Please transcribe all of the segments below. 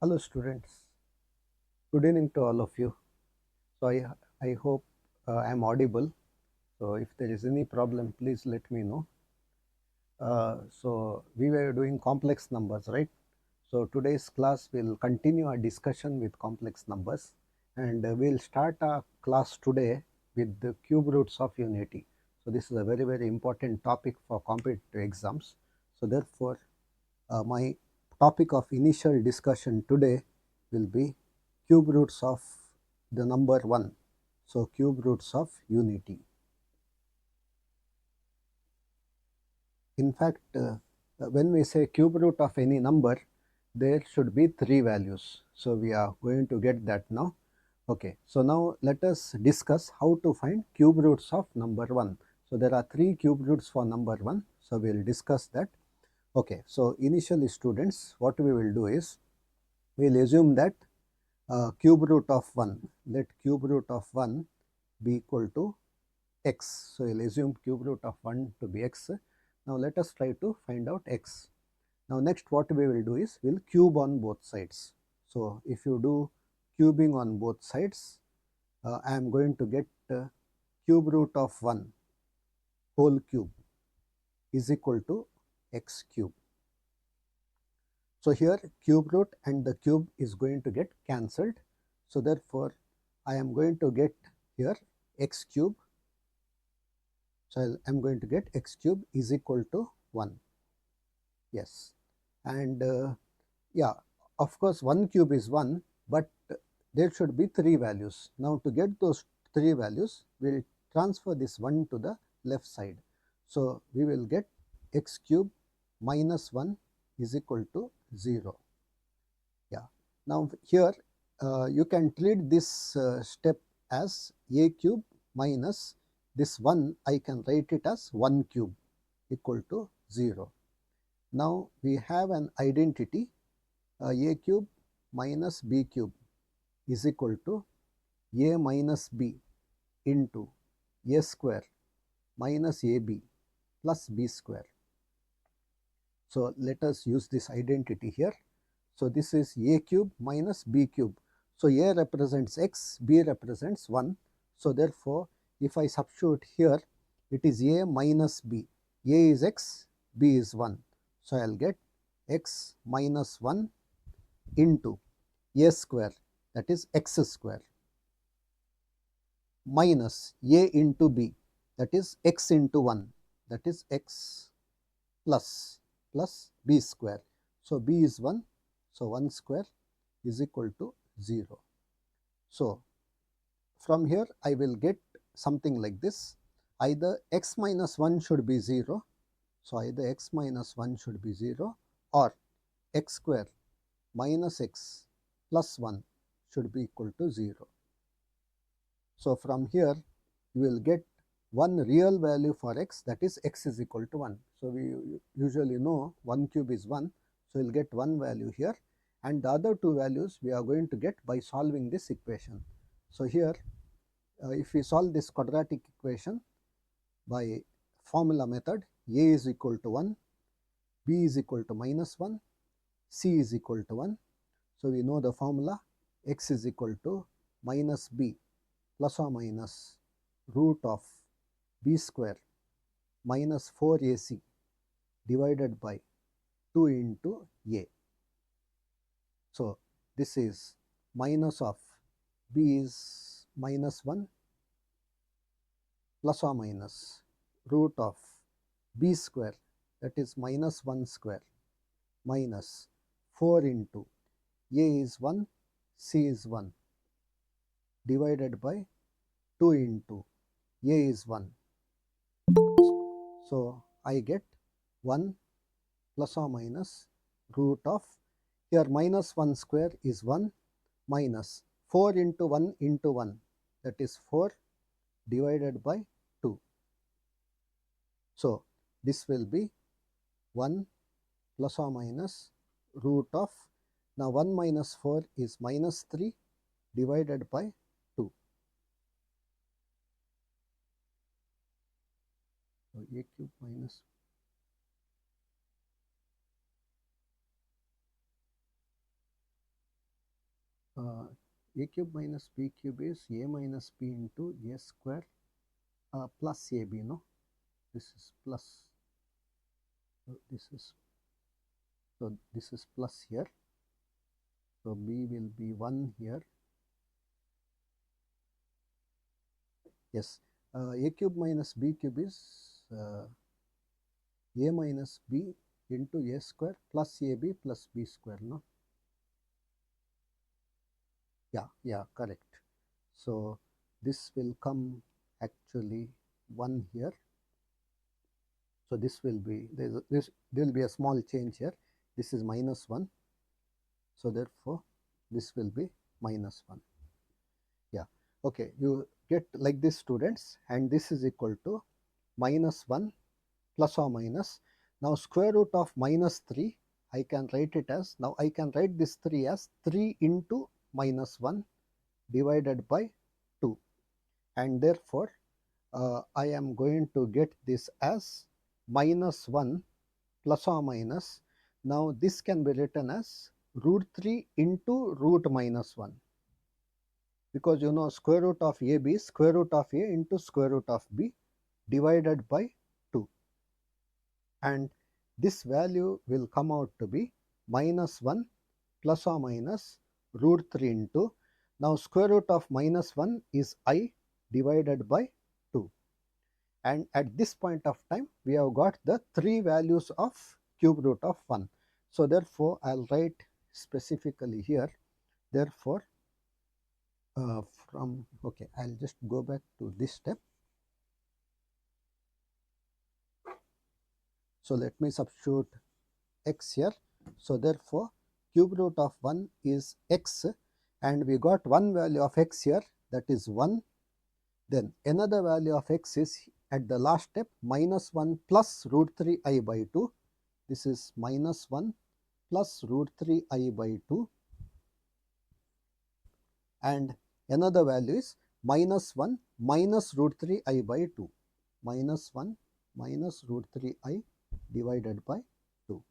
Hello students, good evening to all of you. So I hope I am audible. So if there is any problem, please let me know. So we were doing complex numbers, right? So today's class will continue our discussion with complex numbers, and we'll start our class today with the cube roots of unity. So this is a very important topic for competitive exams. So therefore, my topic of initial discussion today will be cube roots of the number 1. So cube roots of unity. In fact, when we say cube root of any number, there should be 3 values. So we are going to get that now. Okay, so now let us discuss how to find cube roots of number 1. So there are 3 cube roots for number 1. So we will discuss that. Okay, so initially students, what we will do is, we will assume that cube root of 1, let cube root of 1 be equal to x. So, we will assume cube root of 1 to be x. Now, let us try to find out x. Now, next what we will do is, we will cube on both sides. So, if you do cubing on both sides, I am going to get cube root of 1 whole cube is equal to x cube. So, here cube root and the cube is going to get cancelled. So, therefore, I am going to get here x cube. So, I am going to get x cube is equal to 1. Yes. And yeah, of course, 1 cube is 1, but there should be 3 values. Now, to get those 3 values, we will transfer this 1 to the left side. So, we will get x cube minus 1 is equal to 0. Yeah. Now, here you can treat this step as a cube minus this 1, I can write it as 1 cube equal to 0. Now, we have an identity a cube minus b cube is equal to a minus b into a square minus ab plus b square. So, let us use this identity here. So, this is a cube minus b cube. So, a represents x, b represents 1. So, therefore, if I substitute here, it is a minus b. A is x, b is 1. So, I will get x minus 1 into a square, that is x square, minus a into b, that is x into 1, that is x plus b square. So, b is 1. So, 1 square is equal to 0. So, from here I will get something like this, either x minus 1 should be 0. So, either x minus 1 should be 0 or x square minus x plus 1 should be equal to 0. So, from here you will get one real value for x, that is x is equal to 1. So, we usually know 1 cube is 1. So, we will get one value here, and the other two values we are going to get by solving this equation. So, here if we solve this quadratic equation by formula method, a is equal to 1, b is equal to minus 1, c is equal to 1. So, we know the formula, x is equal to minus b plus or minus root of b square minus 4ac divided by 2 into a. So, this is minus of b is minus 1 plus or minus root of b square, that is minus 1 square, minus 4 into a is 1, c is 1 divided by 2 into a is 1. So, I get 1 plus or minus root of, here minus 1 square is 1 minus 4 into 1 into 1, that is 4 divided by 2. So, this will be 1 plus or minus root of, now 1 minus 4 is minus 3 divided by 2. So, a cube minus a cube minus b cube is a minus b into a square plus ab, no? This is plus, so this is plus here, so b will be 1 here. Yes, a cube minus b cube is a minus b into a square plus ab plus b square, no? Yeah, correct. So this will come actually 1 here. So this will be, there will be a small change here. This is minus 1. So therefore this will be minus 1. Yeah, okay, you get like this, students, and this is equal to minus 1 plus or minus. Now square root of minus 3, I can write it as, now I can write this 3 as 3 into minus 1 divided by 2, and therefore I am going to get this as minus 1 plus or minus. Now this can be written as root 3 into root minus 1, because you know square root of a b is square root of a into square root of b divided by 2, and this value will come out to be minus 1 plus or minus root 3 into, now square root of minus 1 is I divided by 2, and at this point of time we have got the 3 values of cube root of 1. So therefore I will write specifically here, therefore okay, I will just go back to this step. So let me substitute x here. So therefore cube root of 1 is x, and we got one value of x here, that is 1. Then another value of x is at the last step minus 1 plus root 3 I by 2. This is minus 1 plus root 3 I by 2, and another value is minus 1 minus root 3 I by 2, minus 1 minus root 3 I divided by 2.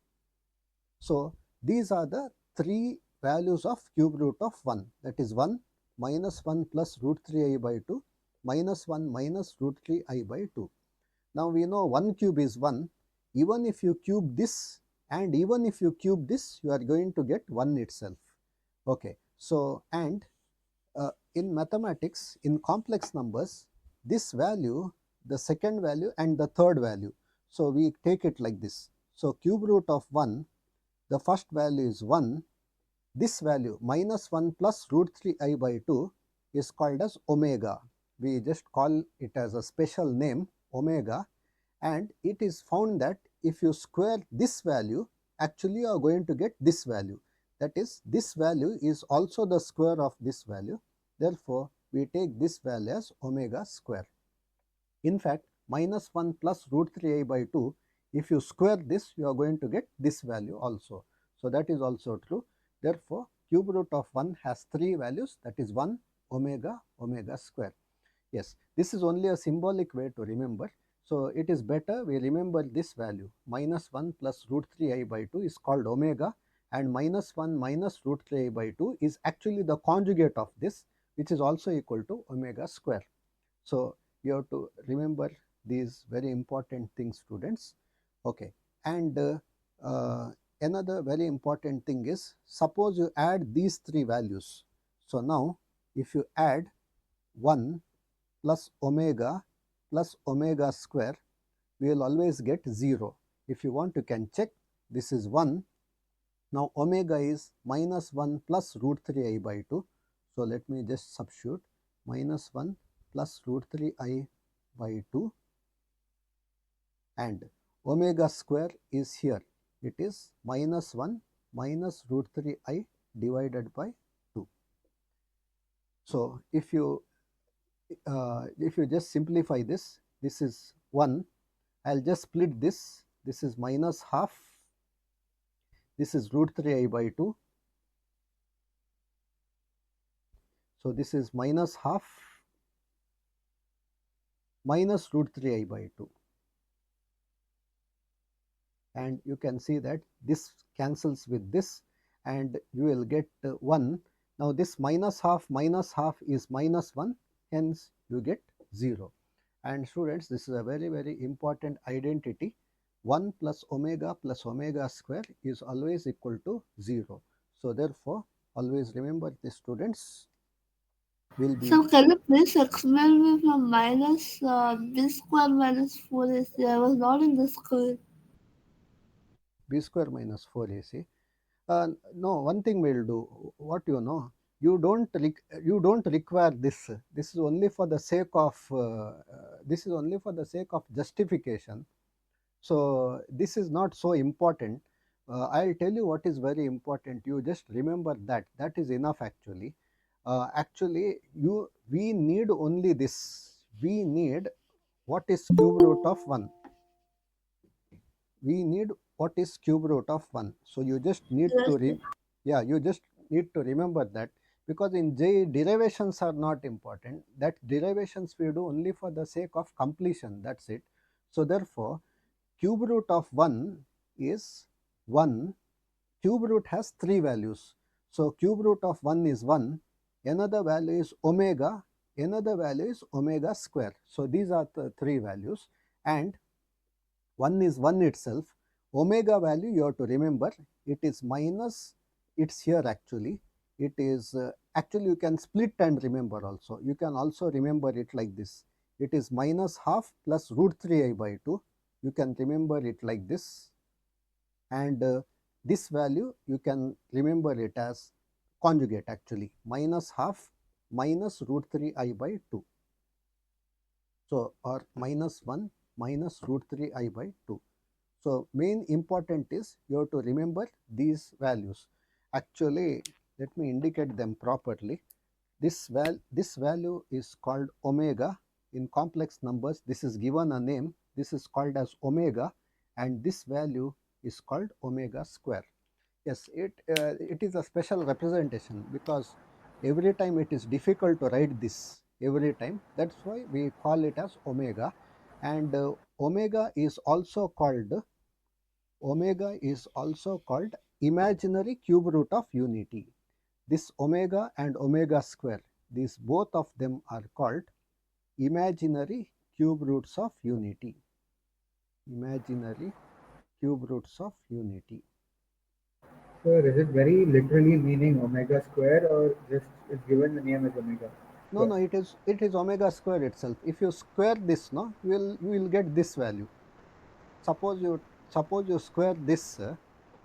So these are the 3 values of cube root of 1, that is 1 minus 1 plus root 3 I by 2 minus 1 minus root 3 I by 2. Now we know 1 cube is 1, even if you cube this and even if you cube this, you are going to get 1 itself. Okay, so and in mathematics, in complex numbers, this value, the second value and the third value, so we take it like this. So cube root of 1, the first value is 1, this value minus 1 plus root 3 I by 2 is called as omega. We just call it as a special name, omega, and it is found that if you square this value, actually you are going to get this value, that is this value is also the square of this value. Therefore we take this value as omega square. In fact, minus 1 plus root 3 I by 2, if you square this, you are going to get this value also. So that is also true. Therefore cube root of 1 has 3 values, that is 1, omega, omega square. Yes, this is only a symbolic way to remember. So it is better we remember this value, minus 1 plus root 3 I by 2 is called omega, and minus 1 minus root 3 I by 2 is actually the conjugate of this, which is also equal to omega square. So you have to remember these very important things, students. Okay, and another very important thing is, suppose you add these 3 values. So now if you add 1 plus omega square, we will always get 0. If you want, you can check, this is 1. Now omega is minus 1 plus root 3 I by 2. So let me just substitute minus 1 plus root 3 I by 2, and omega square is here, it is minus 1 minus root 3 I divided by 2. So if you just simplify this, this is 1, I will just split this, this is minus half, this is root 3 I by 2. So this is minus half minus root 3 I by 2, and you can see that this cancels with this and you will get 1. Now this minus half is minus 1, hence you get 0. And students, this is a very, very important identity. 1 plus omega square is always equal to 0. So therefore, always remember this, students, will be So can you please explain me from minus b square minus 4ac? I was not in the school. b square minus 4ac. No, one thing we'll do. What you know, you don't require this. This is only for the sake of justification. So this is not so important. I'll tell you what is very important. You just remember that. That is enough actually. Actually, we need only this. We need what is cube root of 1. We need what is cube root of 1. So you just need Yes. to yeah, you just need to remember that, because in J derivations are not important. That derivations we do only for the sake of completion. That's it. So therefore, cube root of 1 is 1. Cube root has 3 values. So cube root of 1 is 1. Another value is omega. Another value is omega square. So these are the 3 values. And 1 is 1 itself. Omega value you have to remember, it is minus, it's here actually. It is actually you can split and remember also. You can also remember it like this. It is minus half plus root 3I by 2. You can remember it like this. And this value you can remember it as conjugate actually, minus half minus root 3I by 2. So or minus 1 minus root 3I by 2. So main important is you have to remember these values. Actually, let me indicate them properly. This value is called omega. In complex numbers, this is given a name. This is called as omega, and this value is called omega square. Yes, it is a special representation, because every time it is difficult to write this every time. That's why we call it as omega. And omega is also called imaginary cube root of unity. This omega and omega square, these both of them are called imaginary cube roots of unity. Imaginary cube roots of unity. Sir, is it very literally meaning omega square or just it's given the name as omega No, square? no, it is omega square itself. If you square this, no, you will get this value. Suppose you square this,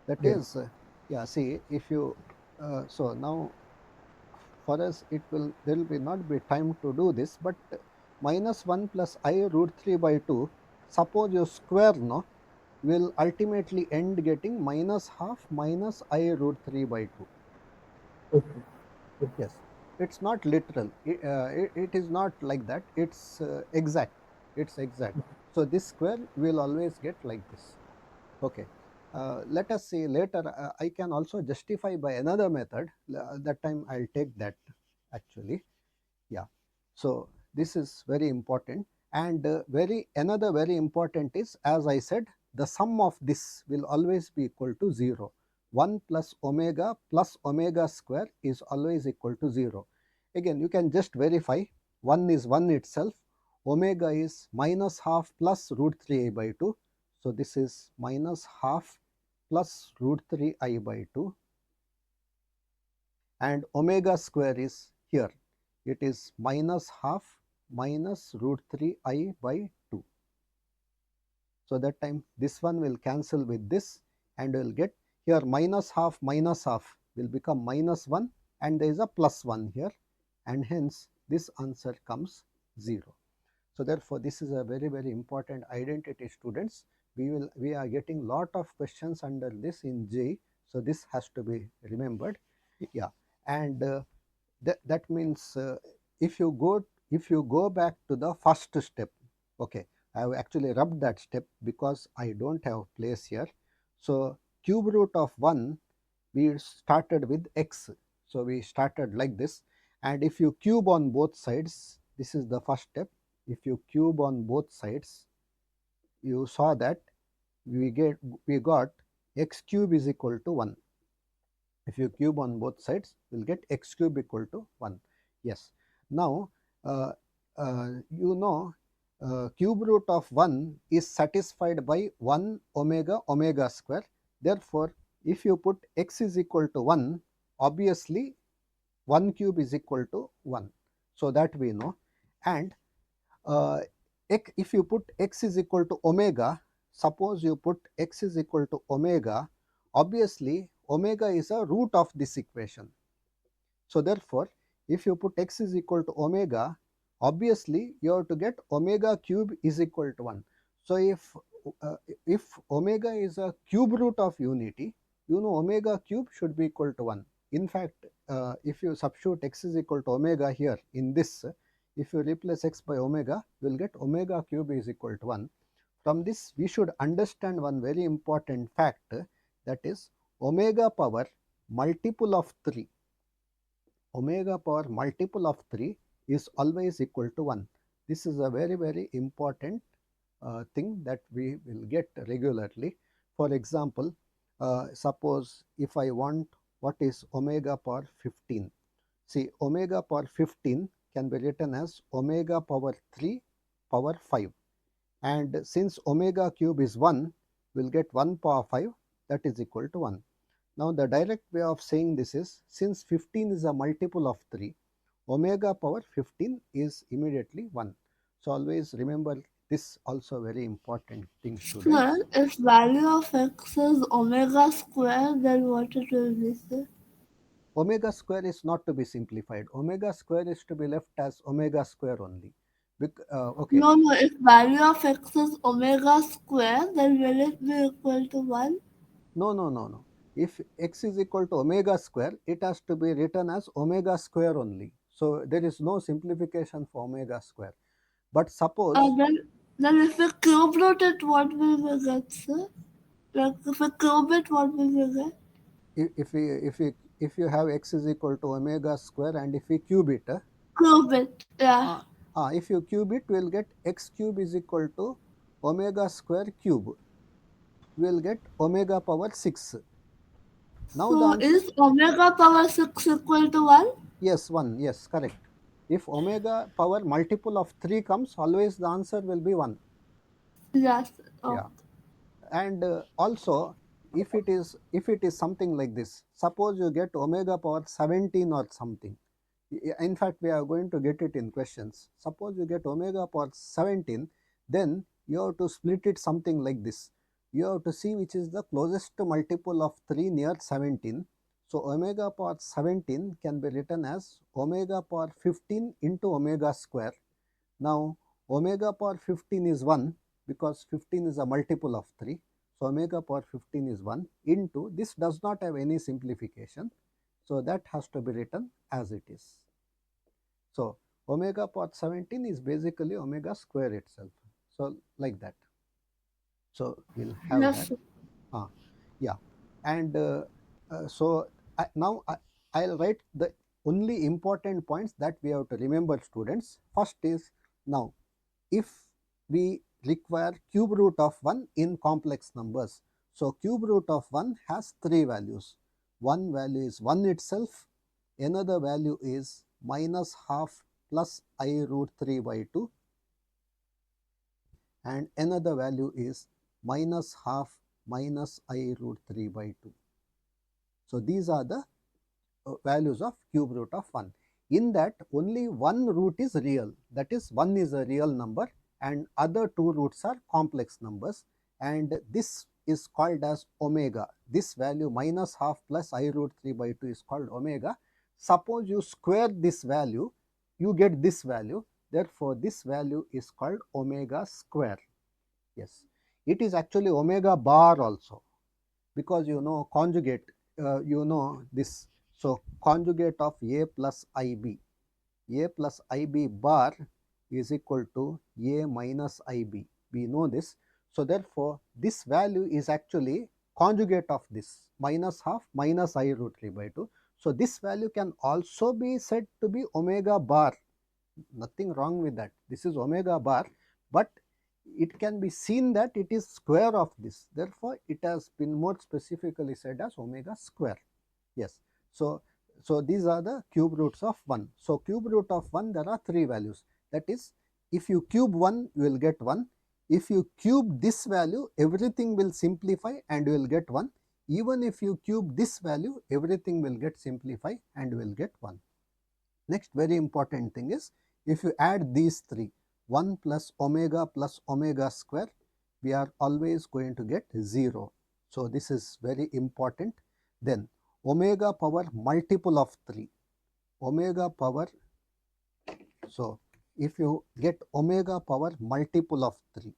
that Yes. is, yeah. See, if you so now for us it will there will be not be time to do this, but minus 1 plus I root 3 by 2, suppose you square, no, will ultimately end getting minus half minus I root 3 by 2. Okay. Okay. Yes, it's not literal. It is not like that. It's exact. It's exact. So this square will always get like this. Okay. Let us see later. I can also justify by another method. That time I'll take that actually. Yeah. So this is very important. And very another very important is, as I said, the sum of this will always be equal to 0. 1 plus omega square is always equal to 0. Again, you can just verify. 1 is 1 itself. Omega is minus half plus root 3I by 2. So this is minus half plus root 3I by 2, and omega square is here. It is minus half minus root 3I by 2. So that time this one will cancel with this, and we will get here minus half will become minus 1, and there is a plus 1 here, and hence this answer comes 0. So therefore this is a very, very important identity, students. We are getting lot of questions under this in J, so this has to be remembered. Yeah. And that means if you go back to the first step. Okay, I have actually rubbed that step because I don't have place here. So cube root of 1, we started with x. So we started like this, and if you cube on both sides, this is the first step. If you cube on both sides, you saw that we got x cube is equal to 1. If you cube on both sides, you will get x cube equal to 1. Yes. Now, uh, you know, cube root of 1 is satisfied by 1 omega omega square. Therefore, if you put x is equal to 1, obviously 1 cube is equal to 1. So, that we know. And uh, if you put x is equal to omega, suppose you put x is equal to omega, obviously omega is a root of this equation. So therefore, if you put x is equal to omega, obviously you have to get omega cube is equal to 1. So uh, if omega is a cube root of unity, you know omega cube should be equal to 1. In fact, if you substitute x is equal to omega here in this, if you replace x by omega, you will get omega cube is equal to 1. From this, we should understand one very important fact, that is omega power multiple of 3. Omega power multiple of 3 is always equal to 1. This is a very important thing that we will get regularly. For example, suppose if I want what is omega power 15. See, omega power 15 can be written as omega power 3 power 5, and since omega cube is 1, we will get 1 power 5, that is equal to 1. Now, the direct way of saying this is, since 15 is a multiple of 3, omega power 15 is immediately 1. So, always remember this also very important thing, students. Sir, if value of x is omega square, then what it will be, sir? Omega square is not to be simplified. Omega square is to be left as omega square only. Okay, No, no, if value of x is omega square, then will it be equal to 1? no. If x is equal to omega square, it has to be written as omega square only. So, there is no simplification for omega square. But suppose Then if we cube root it, what will we get, sir? Like if we cube it, what will we get? if you have x is equal to omega square, and if we cube it, Cube it, yeah. if you cube it, we will get x cube is equal to omega square cube. We will get omega power 6. Now the So answer, is omega power 6 equal to 1? yes, 1, yes, correct. If omega power multiple of 3 comes, always the answer will be 1. Yes. Yeah. Oh. And also, if it is something like this, suppose you get omega power 17 or something. In fact, we are going to get it in questions. Suppose you get omega power 17, then you have to split it something like this. You have to see which is the closest multiple of 3 near 17. So omega power 17 can be written as omega power 15 into omega square. Now omega power 15 is 1, because 15 is a multiple of 3. So omega power 15 is 1 into, this does not have any simplification. So that has to be written as it is. So omega power 17 is basically omega square itself. So like that. So we'll have that. Yes. Yeah. And so now I'll write the only important points that we have to remember, students. First is, now if we require cube root of 1 in complex numbers. So cube root of 1 has 3 values. One value is 1 itself, another value is minus half plus I root 3 by 2, and another value is minus half minus I root 3 by 2. So these are the values of cube root of 1. In that, only one root is real, that is 1 is a real number, and other two roots are complex numbers, and this is called as omega. This value minus half plus I root 3 by 2 is called omega. Suppose you square this value, you get this value, therefore this value is called omega square. Yes, it is actually omega bar also, because you know conjugate, you know this. So conjugate of a plus ib, a plus ib bar is equal to a minus ib. We know this. So therefore this value is actually conjugate of this minus half minus I root 3 by 2. So this value can also be said to be omega bar. Nothing wrong with that. This is omega bar, but it can be seen that it is square of this. Therefore, it has been more specifically said as omega square. Yes. So these are the cube roots of 1. So cube root of 1, there are 3 values. That is, if you cube 1, you will get 1. If you cube this value, everything will simplify and you will get 1. Even if you cube this value, everything will get simplify and you will get 1. Next very important thing is, if you add these 3, 1 plus omega square, we are always going to get 0. So this is very important. Then omega power multiple of 3, omega power, so if you get omega power multiple of 3,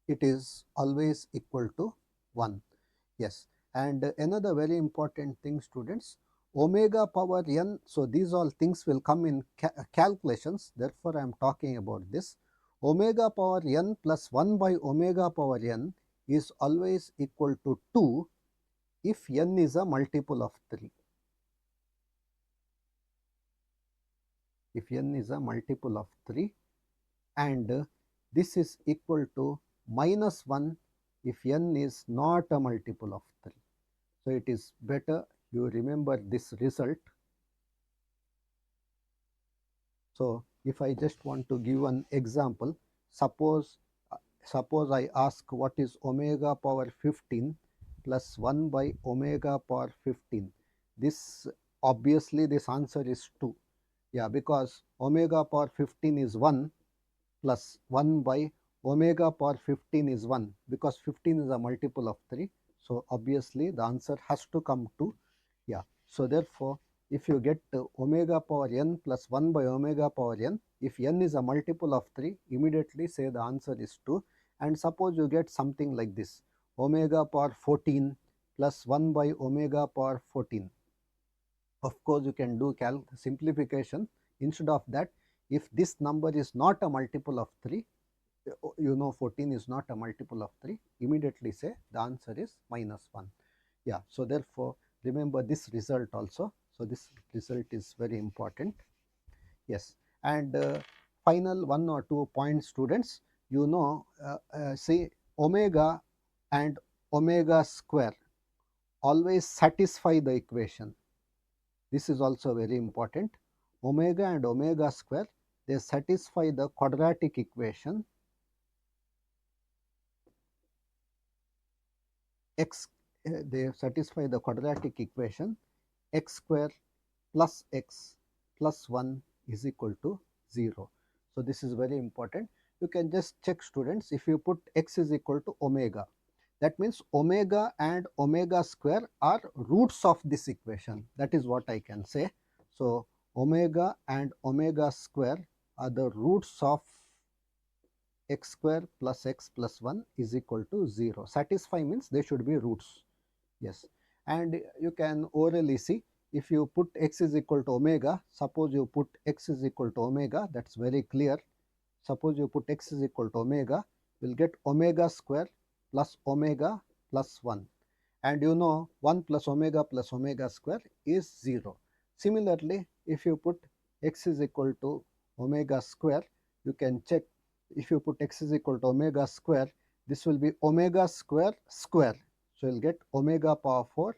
it is always equal to 1. Yes, and another very important thing, students, omega power n, so these all things will come in calculations, therefore I am talking about this. Omega power n plus 1 by omega power n is always equal to 2 if n is a multiple of 3. If n is a multiple of 3, and this is equal to minus 1 if n is not a multiple of 3. So it is better you remember this result. So if I just want to give an example, suppose I ask what is omega power 15 plus 1 by omega power 15. This obviously this answer is 2. Yeah, because omega power 15 is 1 plus 1 by omega power 15 is 1, because 15 is a multiple of 3. So obviously the answer has to come to, yeah. So therefore, if you get omega power n plus 1 by omega power n, if n is a multiple of 3, immediately say the answer is 2. And suppose you get something like this, omega power 14 plus 1 by omega power 14. Of course, you can do simplification. Instead of that, if this number is not a multiple of 3, you know 14 is not a multiple of 3, immediately say the answer is minus 1. Yeah, so therefore remember this result also. So this result is very important. Yes, and final 1 or 2 points, students, you know, say omega and omega square always satisfy the equation. This is also very important. Omega and omega square, they satisfy the quadratic equation x, they satisfy the quadratic equation x square plus x plus 1 is equal to 0. So this is very important. You can just check, students, if you put x is equal to omega, that means omega and omega square are roots of this equation. That is what I can say. So omega and omega square are the roots of x square plus x plus 1 is equal to 0. Satisfy means they should be roots. Yes, and you can orally see, if you put x is equal to omega, suppose you put x is equal to omega, that is very clear. Suppose you put x is equal to omega, you will get omega square plus omega plus 1, and you know 1 plus omega square is 0. Similarly, if you put x is equal to omega square, you can check, if you put x is equal to omega square, this will be omega square square. So you will get omega power 4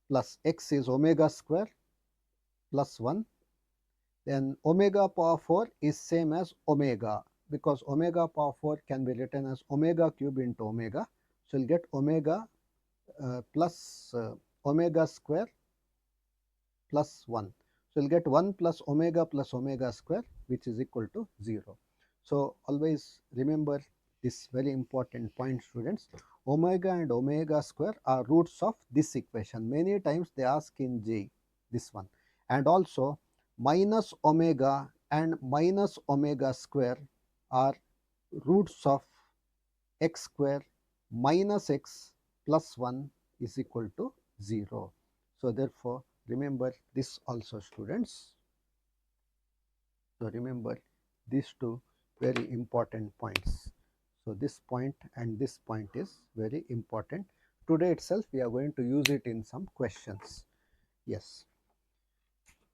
plus x is omega square plus 1. Then omega power 4 is same as omega, because omega power 4 can be written as omega cube into omega. So you will get omega plus omega square plus 1. So you will get 1 plus omega square, which is equal to 0. So always remember this very important point, students. Omega and omega square are roots of this equation. Many times they ask in J, this one. And also minus omega and minus omega square are roots of x square minus x plus 1 is equal to 0. So therefore remember this also, students. So remember these two very important points. So this point and this point is very important. Today itself we are going to use it in some questions. Yes.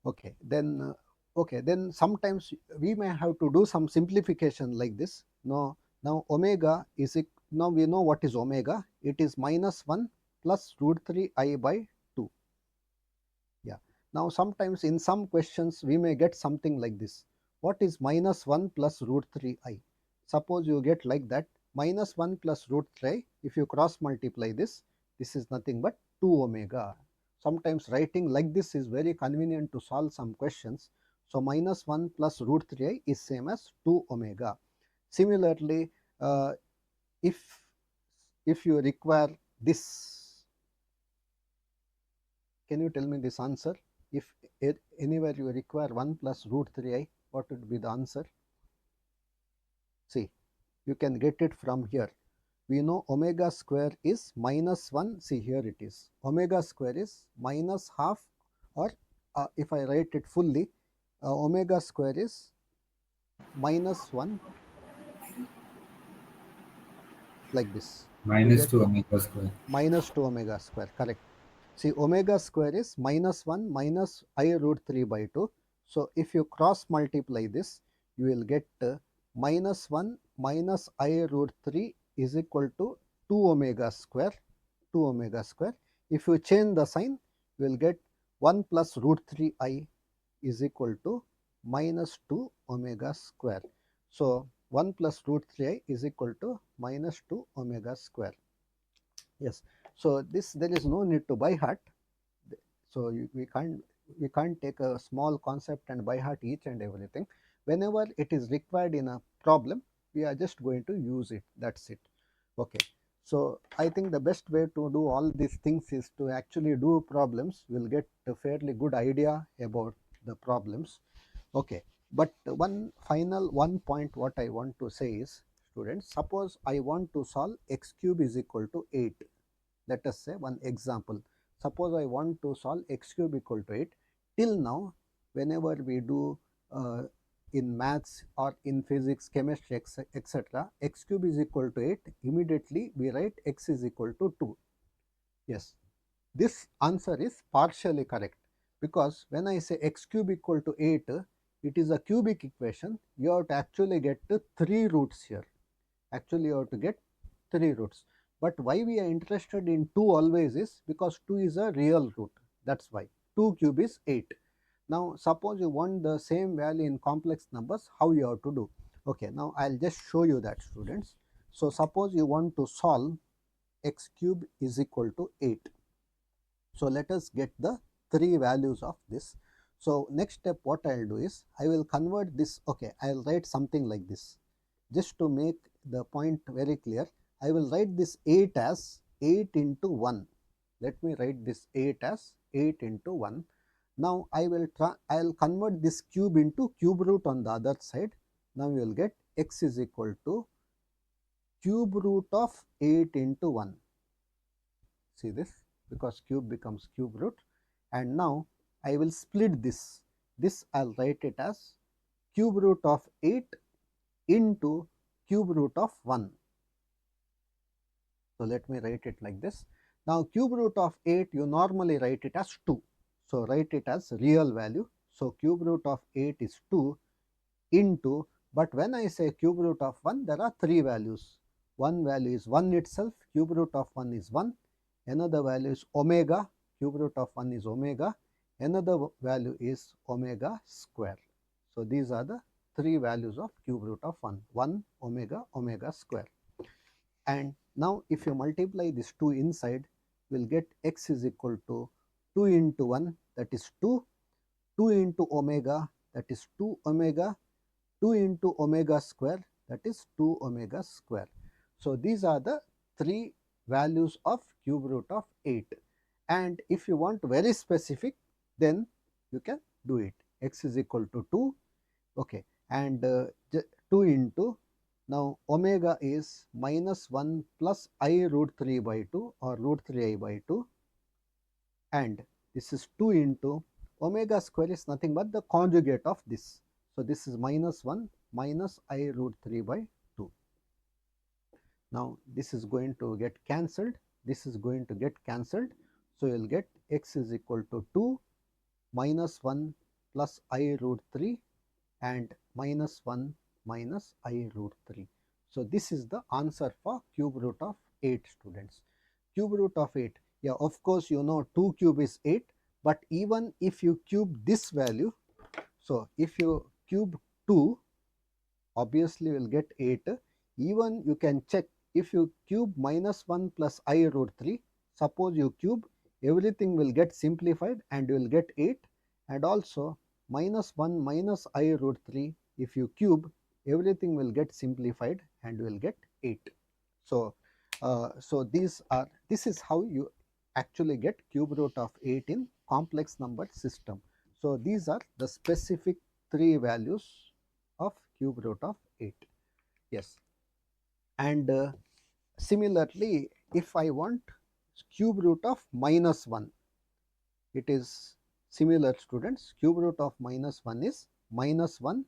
Okay. Then sometimes we may have to do some simplification like this. Now omega is now we know what is omega. It is minus 1 plus root 3 I by 2. Yeah. Now sometimes in some questions we may get something like this. What is minus 1 plus root 3 I? Suppose you get like that, minus 1 plus root 3, if you cross multiply this is nothing but 2 omega. Sometimes writing like this is very convenient to solve some questions. So minus 1 plus root 3I is same as 2 omega. Similarly, if you require this, can you tell me this answer? If anywhere you require 1 plus root 3I, what would be the answer? See, you can get it from here. We know omega square is minus 1. See, here it is. Omega square is minus half, or if I write it fully, omega square is minus 1, like this. You Minus get 2 omega square. minus 2 omega square, correct. See, omega square is minus 1 minus I root 3 by 2. So, if you cross multiply this, you will get minus 1 minus I root 3 is equal to 2 omega square, 2 omega square. If you change the sign, you will get 1 plus root 3 I is equal to minus 2 omega square. So, 1 plus root 3I is equal to minus 2 omega square. Yes. So, this there is no need to by heart. So, we can't take a small concept and by heart each and everything. Whenever it is required in a problem, we are just going to use it. That's it. Okay. So, I think the best way to do all these things is to actually do problems. We'll get a fairly good idea about the problems. Okay. But one point what I want to say is, students, suppose I want to solve x cube is equal to 8. Let us say one example. Suppose I want to solve x cube equal to 8. Till now, whenever we do in maths or in physics, chemistry, etc., x cube is equal to 8, immediately we write x is equal to 2. Yes, this answer is partially correct, because when I say x cube equal to 8, it is a cubic equation. You have to actually get the 3 roots here. Actually, you have to get 3 roots. But why we are interested in 2 always is because 2 is a real root. That's why 2 cube is 8. Now, suppose you want the same value in complex numbers, how you have to do? Okay, now I'll just show you that, students. So, suppose you want to solve x cube is equal to 8. So, let us get the 3 values of this. So, next step what I'll do is I will convert this. Okay, I'll write something like this. Just to make the point very clear, I will write this 8 as 8 into 1. Let me write this 8 as 8 into 1. Now, I'll convert this cube into cube root on the other side. Now, you will get x is equal to cube root of 8 into 1. See this, because cube becomes cube root. And now, I will split this. This I'll write it as cube root of 8 into cube root of 1. So, let me write it like this. Now, cube root of 8 you normally write it as 2. So, write it as real value. So, cube root of 8 is 2 into, but when I say cube root of 1, there are 3 values. One value is 1 itself, cube root of 1 is 1. Another value is omega, cube root of 1 is omega. Another value is omega square. So, these are the 3 values of cube root of 1, 1 omega, omega square. And now, if you multiply this 2 inside, we will get x is equal to 2 into 1, that is 2, 2 into omega, that is 2 omega, 2 into omega square, that is 2 omega square. So, these are the 3 values of cube root of 8. And if you want very specific, then you can do it. X is equal to 2, okay, and 2 into, now omega is minus 1 plus I root 3 by 2 or root 3I by 2, and this is 2 into omega square is nothing but the conjugate of this. So, this is minus 1 minus I root 3 by 2. Now, this is going to get cancelled, this is going to get cancelled. So, you will get x is equal to 2 minus 1 plus I root 3 and minus 1 minus I root 3. So this is the answer for cube root of 8, students. Cube root of 8. Yeah, of course, you know 2 cube is 8, but even if you cube this value, so if you cube 2, obviously you will get 8. Even you can check, if you cube minus 1 plus I root 3, suppose you cube, everything will get simplified and you will get 8, and also minus 1 minus I root 3, if you cube, everything will get simplified and you will get 8. So, this is how you actually get cube root of 8 in complex number system. So these are the specific 3 values of cube root of 8. Yes, and similarly, if I want cube root of minus 1, it is similar, students. Cube root of minus 1 is minus 1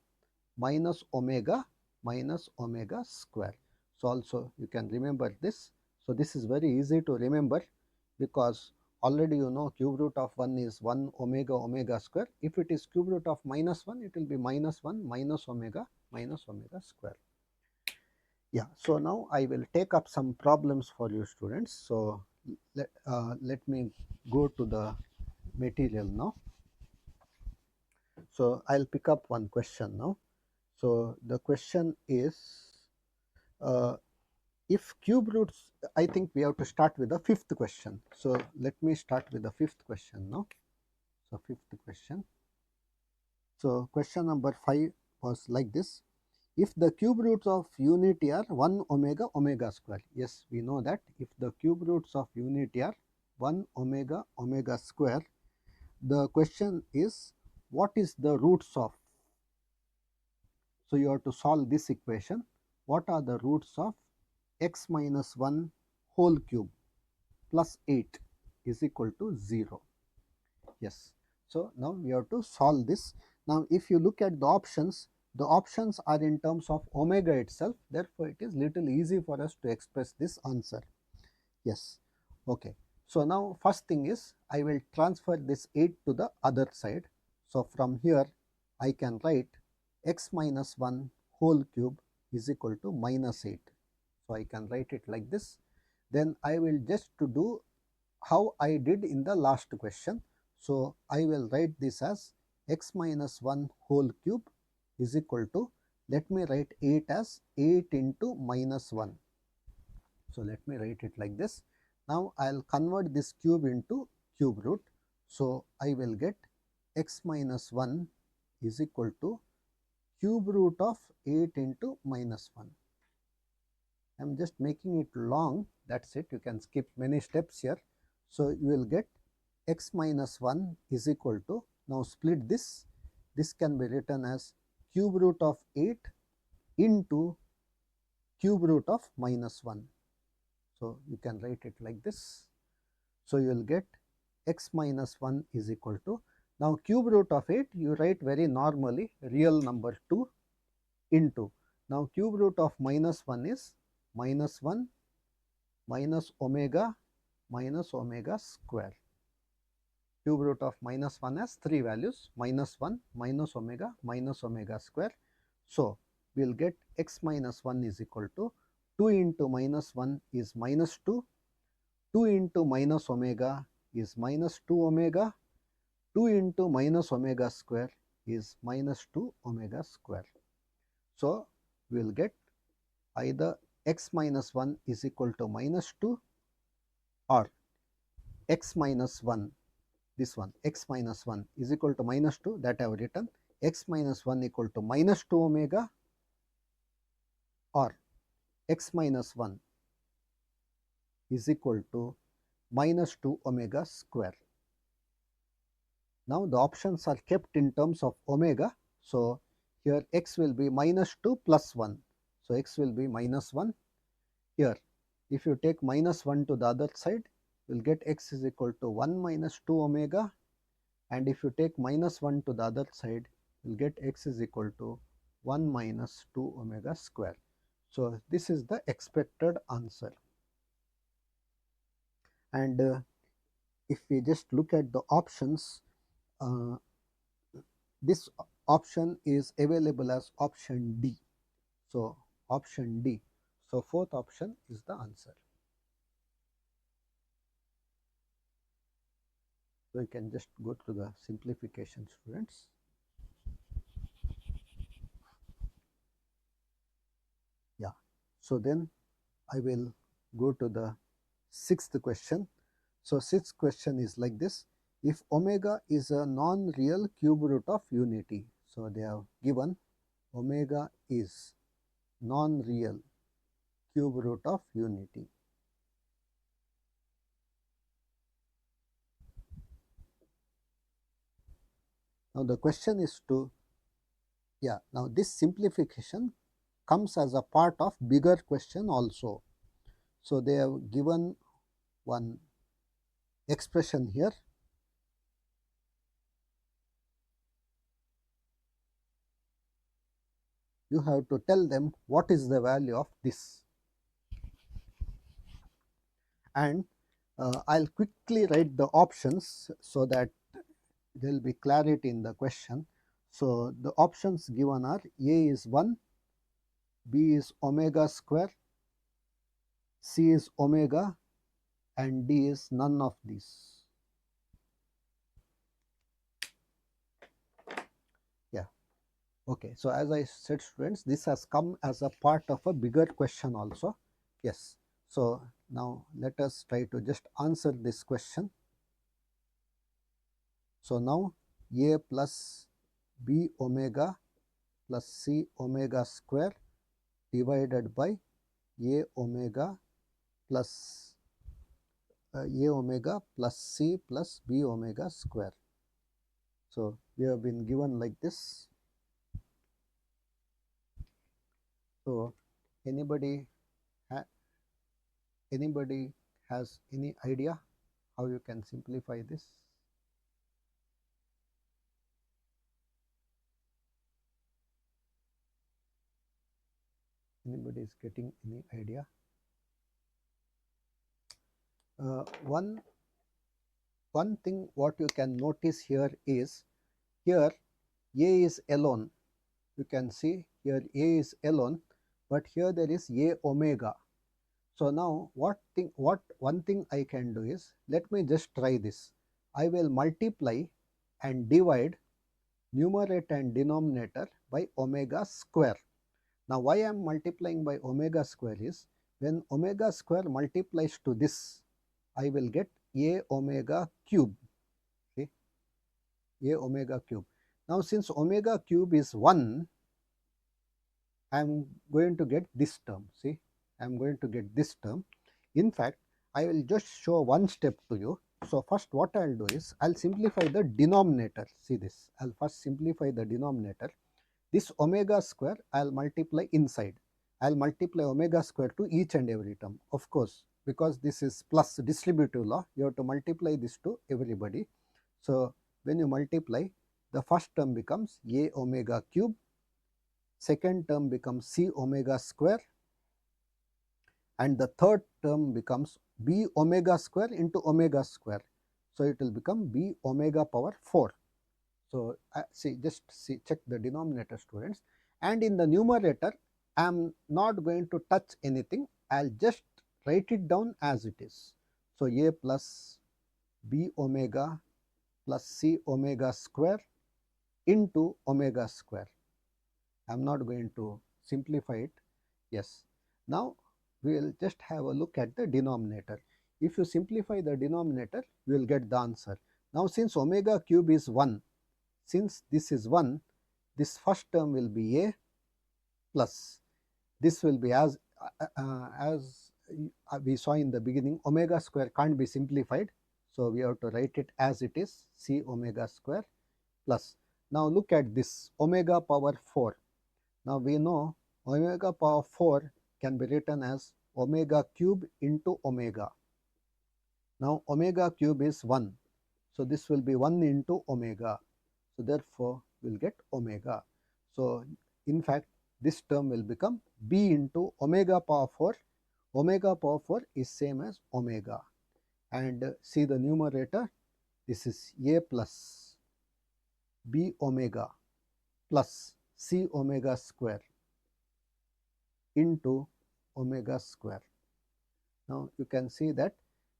minus omega square. So also you can remember this. So this is very easy to remember, because already you know cube root of 1 is 1 omega square. If it is cube root of minus 1, it will be minus 1 minus omega square. Yeah, so now I will take up some problems for you, students. So let me go to the material now. So I'll pick up one question now. So the question is, uh, if cube roots, I think we have to start with the fifth question. So let me start with the fifth question now. So fifth question. So question number 5 was like this: if the cube roots of unity are 1 omega square. Yes, we know that if the cube roots of unity are 1 omega square, the question is, what is the roots of? So you have to solve this equation. What are the roots of x minus 1 whole cube plus 8 is equal to 0? Yes. So now we have to solve this. Now if you look at the options are in terms of omega itself, therefore it is little easy for us to express this answer. Yes. Okay. So now first thing is, I will transfer this 8 to the other side. So from here I can write x minus 1 whole cube is equal to minus 8. So I can write it like this. Then I will just to do how I did in the last question. So I will write this as x minus 1 whole cube is equal to, let me write 8 as 8 into minus 1. So let me write it like this. Now I'll convert this cube into cube root. So I will get x minus 1 is equal to cube root of 8 into minus 1. I am just making it long, that's it. You can skip many steps here. So you will get x minus 1 is equal to, now split this can be written as cube root of 8 into cube root of minus 1. So you can write it like this. So you will get x minus 1 is equal to, now cube root of 8 you write very normally real number 2 into, now cube root of minus 1 is minus 1 minus omega square. Cube root of minus 1 has 3 values, minus 1 minus omega square. So we will get x minus 1 is equal to 2 into minus 1 is minus 2, 2 into minus omega is minus 2 omega, 2 into minus omega square is minus 2 omega square. So we will get either x minus 1 is equal to minus 2, or x minus 1, this one x minus 1 is equal to minus 2, that I have written x minus 1 equal to minus 2 omega, or x minus 1 is equal to minus 2 omega square. Now the options are kept in terms of omega. So here x will be minus 2 plus 1. So x will be minus 1. Here if you take minus 1 to the other side, you will get x is equal to 1 minus 2 omega, and if you take minus 1 to the other side, you will get x is equal to 1 minus 2 omega square. So this is the expected answer. And if we just look at the options, this option is available as option D. So option D. So fourth option is the answer. So you can just go to the simplification, students. Yeah. So then I will go to the sixth question. So sixth question is like this: if omega is a non-real cube root of unity, so they have given omega is non-real cube root of unity. Now the question is to, yeah, now this simplification comes as a part of bigger question also. So they have given one expression here. You have to tell them what is the value of this. And I'll quickly write the options so that there will be clarity in the question. So the options given are: A is 1, B is omega square, C is omega, and D is none of these. Yeah. Okay. So as I said, students, this has come as a part of a bigger question also. Yes. So now let us try to just answer this question. So now A plus B omega plus C omega square divided by A omega plus A omega plus C plus B omega square. So we have been given like this. So anybody anybody has any idea how you can simplify this? Anybody is getting any idea? One thing what you can notice here is, here A is alone. You can see here A is alone, but here there is A omega. So now what one thing I can do is, let me just try this. I will multiply and divide numerator and denominator by omega square. Now why I am multiplying by omega square is, when omega square multiplies to this, I will get A omega cube. Okay, A omega cube. Now since omega cube is 1, I am going to get this term. See, I am going to get this term. In fact, I will just show one step to you. So first what I will do is, I will simplify the denominator. See this, I will first simplify the denominator. This omega square I will multiply inside. I will multiply omega square to each and every term. Of course, because this is plus distributive law, you have to multiply this to everybody. So when you multiply, the first term becomes A omega cube, second term becomes C omega square, and the third term becomes B omega square into omega square. So it will become B omega power 4. So see, just see, check the denominator, students, and in the numerator I am not going to touch anything. I will just write it down as it is. So A plus B omega plus C omega square into omega square. I am not going to simplify it. Yes. Now we will just have a look at the denominator. If you simplify the denominator, you will get the answer. Now since omega cube is 1, since this is 1, this first term will be A plus, this will be as we saw in the beginning, omega square can't be simplified. So we have to write it as it is, C omega square plus. Now look at this, omega power 4. Now we know omega power 4 can be written as omega cube into omega. Now omega cube is 1. So this will be 1 into omega. So therefore we will get omega. So in fact this term will become B into omega power 4. Omega power 4 is same as omega. And see the numerator, this is A plus B omega plus C omega square into omega square. Now you can see that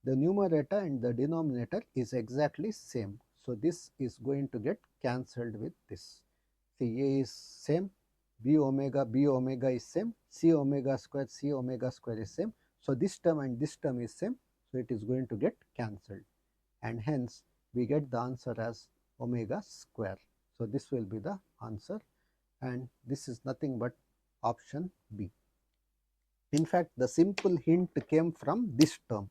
the numerator and the denominator is exactly same. So this is going to get cancelled with this. See, A is same, B omega is same, C omega square is same. So this term and this term is same. So it is going to get cancelled, and hence we get the answer as omega square. So this will be the answer, and this is nothing but option B. In fact, the simple hint came from this term,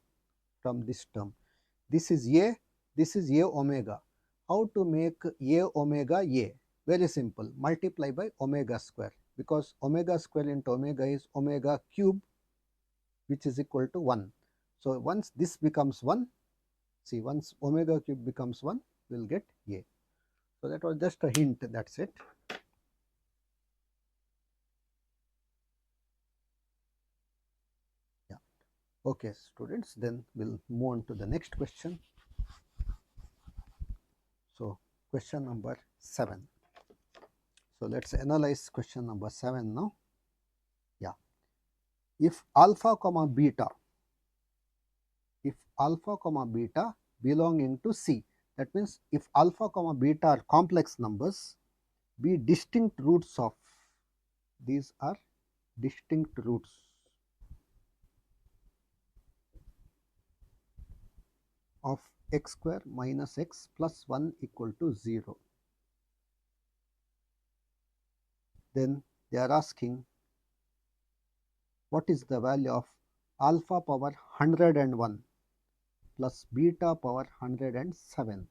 This is A, this is A omega. How to make A omega A? Very simple, multiply by omega square, because omega square into omega is omega cube, which is equal to 1. So once this becomes 1, see, once omega cube becomes 1, we will get A. So that was just a hint, that's it. Yeah. Okay, students, then we'll move on to the next question. So question number 7. So let's analyze question number 7 now. Yeah. If alpha comma beta belonging to C, that means if alpha comma beta are complex numbers, be distinct roots of, these are distinct roots of x square minus x plus 1 equal to 0, then they are asking what is the value of alpha power 101 plus beta power 107.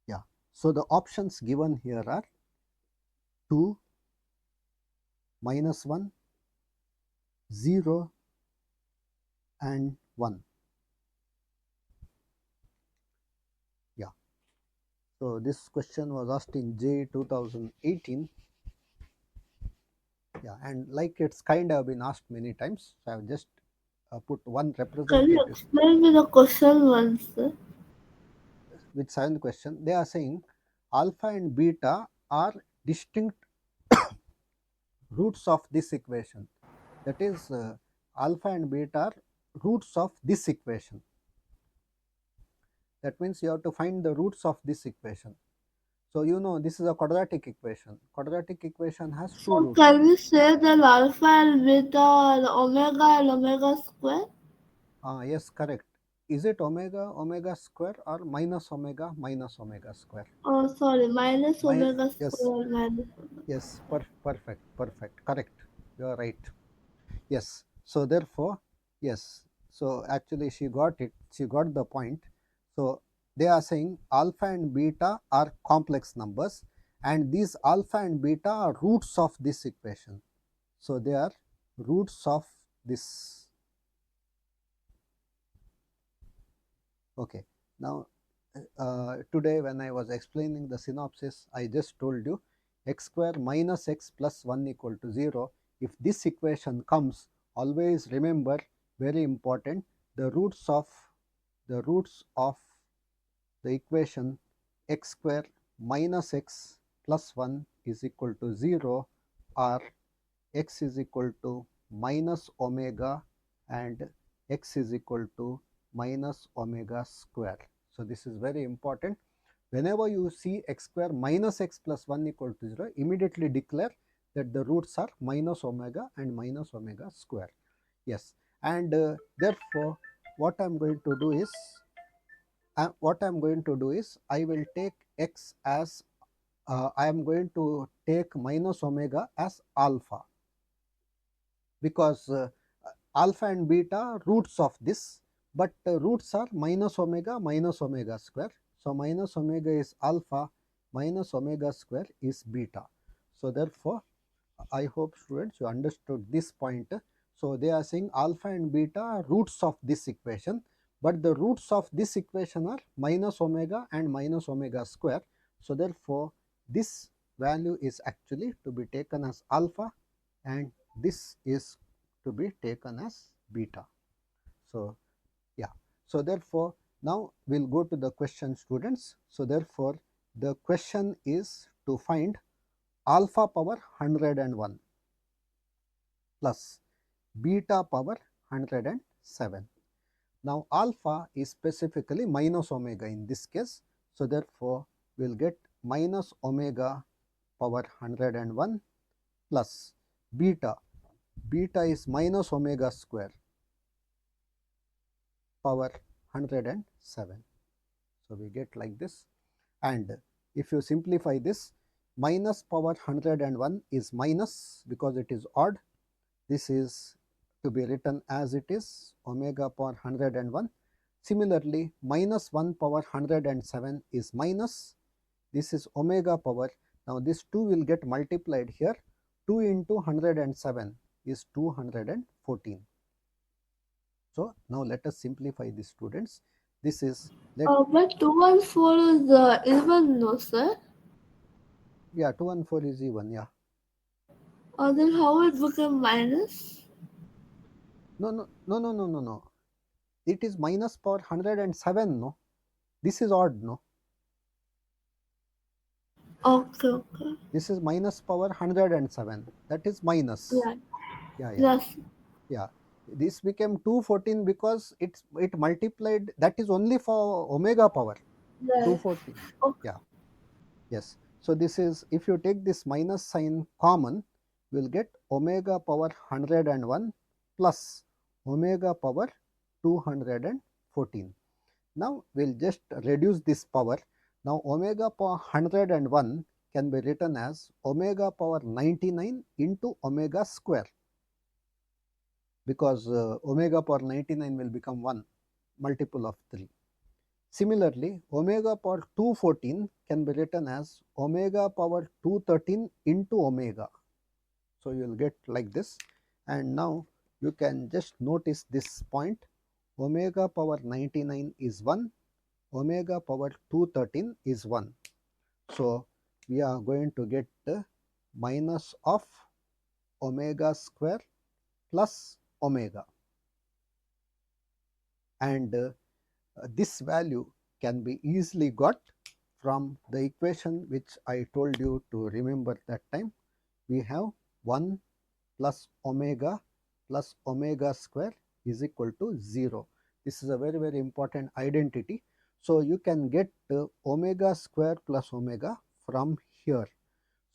Yeah, so the options given here are 2, -1, 0 and 1. Yeah, so this question was asked in J 2018. Yeah, and like it's kind of been asked many times, so I have just put one Can you representative. explain me the question once? With 7th question, they are saying alpha and beta are distinct roots of this equation. That is, alpha and beta are roots of this equation. That means you have to find the roots of this equation. So you know this is a quadratic equation. Quadratic equation has two So roots. can we say that alpha and beta are omega and omega square? Yes, correct. Is it omega square or minus omega square? Oh, sorry, minus omega Yes, square minus omega. yes, perfect, correct. You are right. Yes. So therefore, yes. So actually she got it. She got the point. So they are saying alpha and beta are complex numbers, and these alpha and beta are roots of this equation. So they are roots of this. Okay. Now today when I was explaining the synopsis, I just told you x square minus x plus 1 equal to 0. If this equation comes, always remember, very important, the roots of the equation x square minus x plus 1 is equal to 0 are x is equal to minus omega and x is equal to minus omega square. So this is very important. Whenever you see x square minus x plus 1 equal to 0, immediately declare that the roots are minus omega and minus omega square. Yes, and therefore what I am going to do is I will take x as I am going to take minus omega as alpha, because alpha and beta are roots of this, but roots are minus omega square. So minus omega is alpha, minus omega square is beta. So therefore I hope students you understood this point. So they are saying alpha and beta are roots of this equation, but the roots of this equation are minus omega and minus omega square. So therefore this value is actually to be taken as alpha, and this is to be taken as beta. So yeah, so therefore now we'll go to the question, students. So therefore the question is to find alpha power 101. plus beta power 107. Now alpha is specifically minus omega in this case. So therefore, we will get minus omega power 101 plus beta. Beta is minus omega square power 107. So we get like this, and if you simplify this, minus power 101 is minus because it is odd. This is to be written as it is omega power 101. Similarly, minus 1 power 107 is minus. This is omega power. Now this 2 will get multiplied here. 2 into 107 is 214. So now let us simplify this, students. This is But 2 and 4 is even, no, sir? yeah, 2 and 4 is even, yeah. Then how it become minus? No. It is minus power 107, no. This is odd, no. Okay. This is minus power 107. That is minus. Yeah. Yeah. Yes. Yeah. This became 214 because it multiplied. That is only for omega power. Yes. 214. Okay. Yeah. Yes. So this is, if you take this minus sign common, we will get omega power 101 plus omega power 214. Now we will just reduce this power. Now omega power 101 can be written as omega power 99 into omega square, because omega power 99 will become 1 multiple of 3. Similarly, omega power 214 can be written as omega power 213 into omega. So you will get like this, and now you can just notice this point. Omega power 99 is 1, omega power 213 is 1. So we are going to get the minus of omega square plus omega, and this value can be easily got from the equation which I told you to remember that time. We have 1 plus omega square is equal to 0. This is a very important identity. So you can get omega square plus omega from here.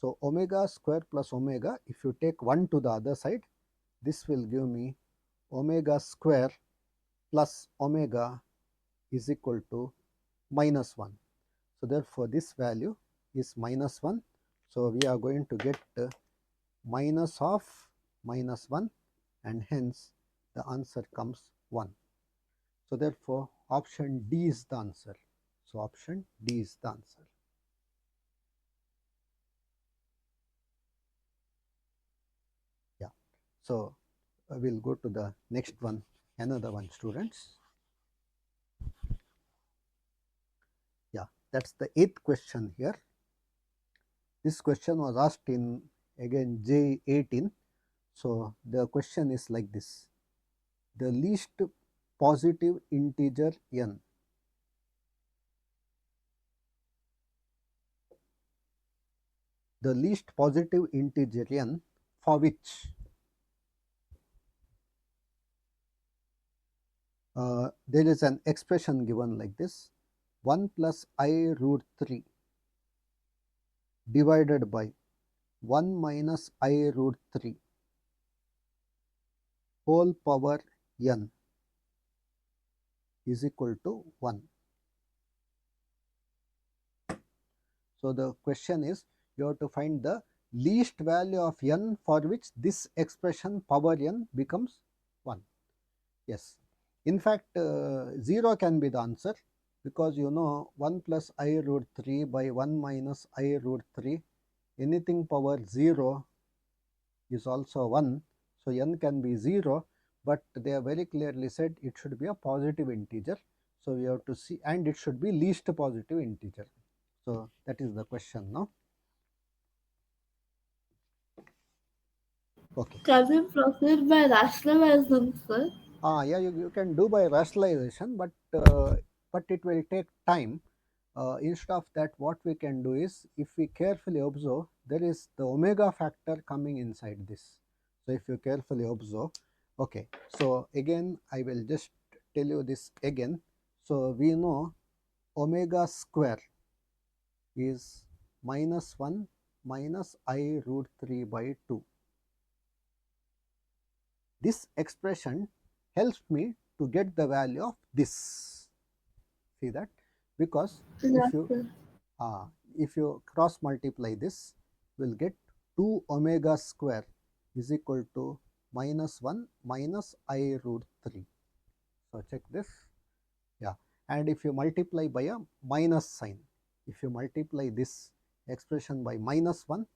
So omega square plus omega, if you take 1 to the other side, this will give me omega square plus omega is equal to minus 1. So therefore this value is minus 1. So we are going to get minus of minus 1, and hence the answer comes 1. So therefore option D is the answer. So option D is the answer. Yeah. So we'll go to the next one, another one, students. Yeah, that's the 8th question here. This question was asked in again J18. So the question is like this: the least positive integer n, the least positive integer n for which there is an expression given like this: 1 plus I root 3 divided by 1 minus I root 3 whole power n is equal to 1. So the question is, you have to find the least value of n for which this expression power n becomes 1. Yes, in fact 0 can be the answer, because you know 1 plus I root 3 by 1 minus I root 3, anything power 0 is also 1. So n can be 0, but they have very clearly said it should be a positive integer. So we have to see, and it should be least positive integer. So that is the question now. Okay. Can we proceed by rationalizing, sir? Yeah, you can do by rationalization, but it will take time. Instead of that, what we can do is, if we carefully observe, there is the omega factor coming inside this. So if you carefully observe, okay, so again I will just tell you this again. So we know omega square is minus 1 minus I root 3 by 2. This expression helps me to get the value of this. See that? Because Yes, sir. if you cross multiply this, we'll get 2 omega square is equal to minus 1 minus I root 3. So check this. Yeah. And if you multiply by a minus sign, if you multiply this expression by minus 1,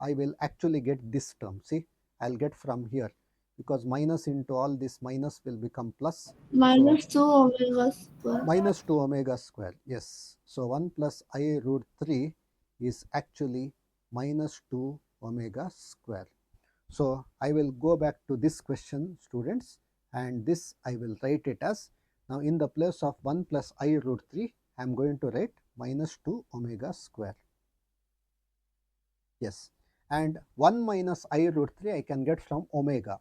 I will actually get this term. See, I'll get from here, because minus into all this minus will become plus. So Minus 2 omega square. minus 2 omega square. Yes. So 1 plus I root 3 is actually minus 2 omega square. So I will go back to this question, students, and this I will write it as, now in the place of 1 plus I root 3, I am going to write minus 2 omega square. Yes. And 1 minus I root 3 I can get from omega.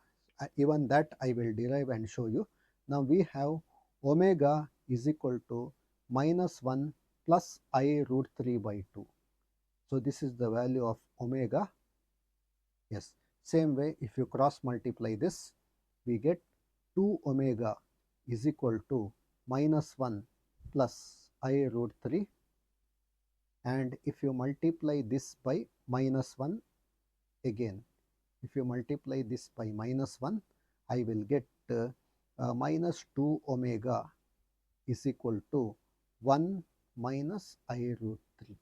Even that I will derive and show you. Now we have omega is equal to minus 1 plus I root 3 by 2. So this is the value of omega. Yes. Same way, if you cross multiply this, we get 2 omega is equal to minus 1 plus I root 3, and if you multiply this by minus 1 again, if you multiply this by minus 1, I will get minus 2 omega is equal to 1 minus I root 3.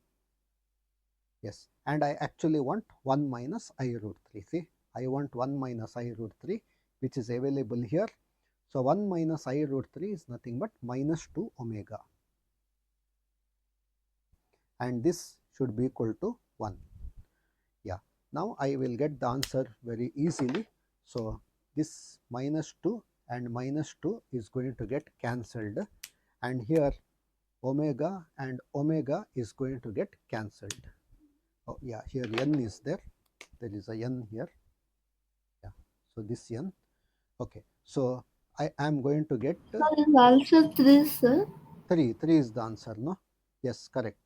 Yes, and I actually want 1 minus I root 3. See, I want 1 minus I root 3, which is available here. So 1 minus I root 3 is nothing but minus 2 omega, and this should be equal to 1. Yeah, now I will get the answer very easily. So this minus 2 and minus 2 is going to get cancelled, and here omega and omega is going to get cancelled. Oh yeah, here n is there. There is a n here. Yeah, so this n. Okay, so I am going to get Sir, is answer 3, sir. 3. 3 is the answer, no? Yes, correct.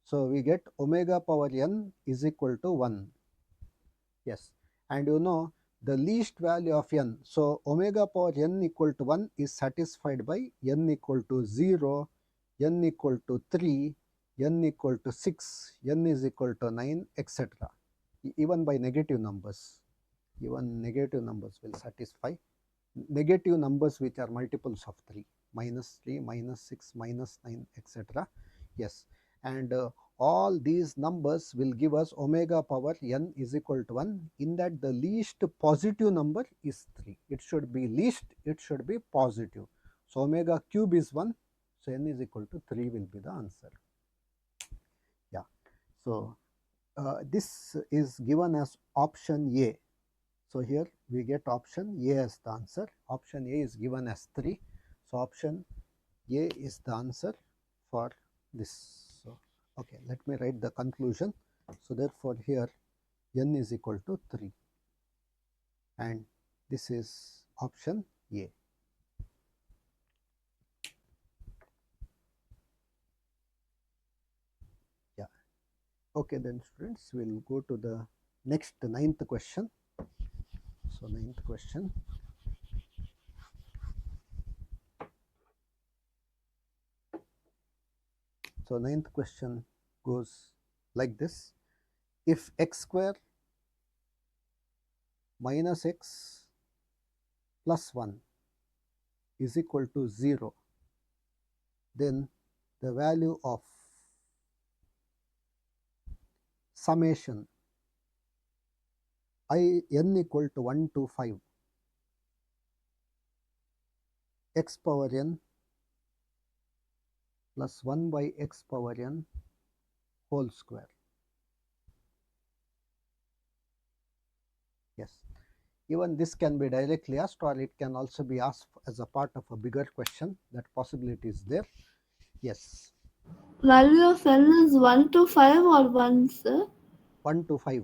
So we get omega power n is equal to 1. Yes, and you know the least value of n. So omega power n equal to 1 is satisfied by n equal to 0, n equal to 3, n equal to 6, n is equal to 9, etc. Even by negative numbers. Even negative numbers will satisfy. Negative numbers which are multiples of 3, minus 3, minus 6, minus 9, etc. Yes, and all these numbers will give us omega power n is equal to 1. In that, the least positive number is 3. It should be least, it should be positive. So omega cube is 1, so n is equal to 3 will be the answer. Yeah, so this is given as option A. So here we get option A as the answer. Option A is given as 3. So option A is the answer for this. So okay, let me write the conclusion. So therefore here n is equal to 3, and this is option A. Yeah. Okay, then students, we'll go to the next 9th question. So 9th question. So 9th question goes like this. If x square minus x plus 1 is equal to 0, then the value of summation I n equal to 1 to 5 x power n plus 1 by x power n whole square. Yes, even this can be directly asked, or it can also be asked as a part of a bigger question. That possibility is there. Yes, Value of n is 1 to 5 or 1, sir? 1 to 5.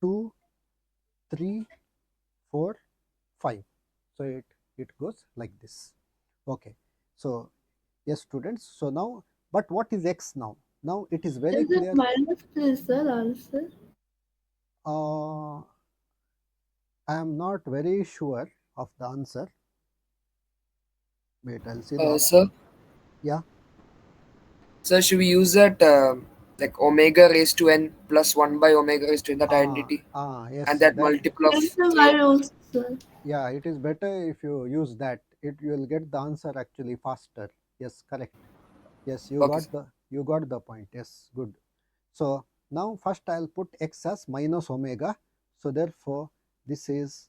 2 3, 4, 5. So it goes like this. Okay. So yes, students. So now, but what is x now? Now it is very Is it clear. -3, sir, answer? I am not very sure of the answer. Wait, I'll see the option. Sir, Yeah. sir, should we use that like omega raised to n plus 1 by omega raised to n, that identity, and Yes. that That multiple of That's the 3 values, sir. yeah. It is better if you use that. You will get the answer actually faster. Yes, correct. Yes, Okay, sir. you got the point. Yes, good. So now first I'll put x as minus omega. So therefore this is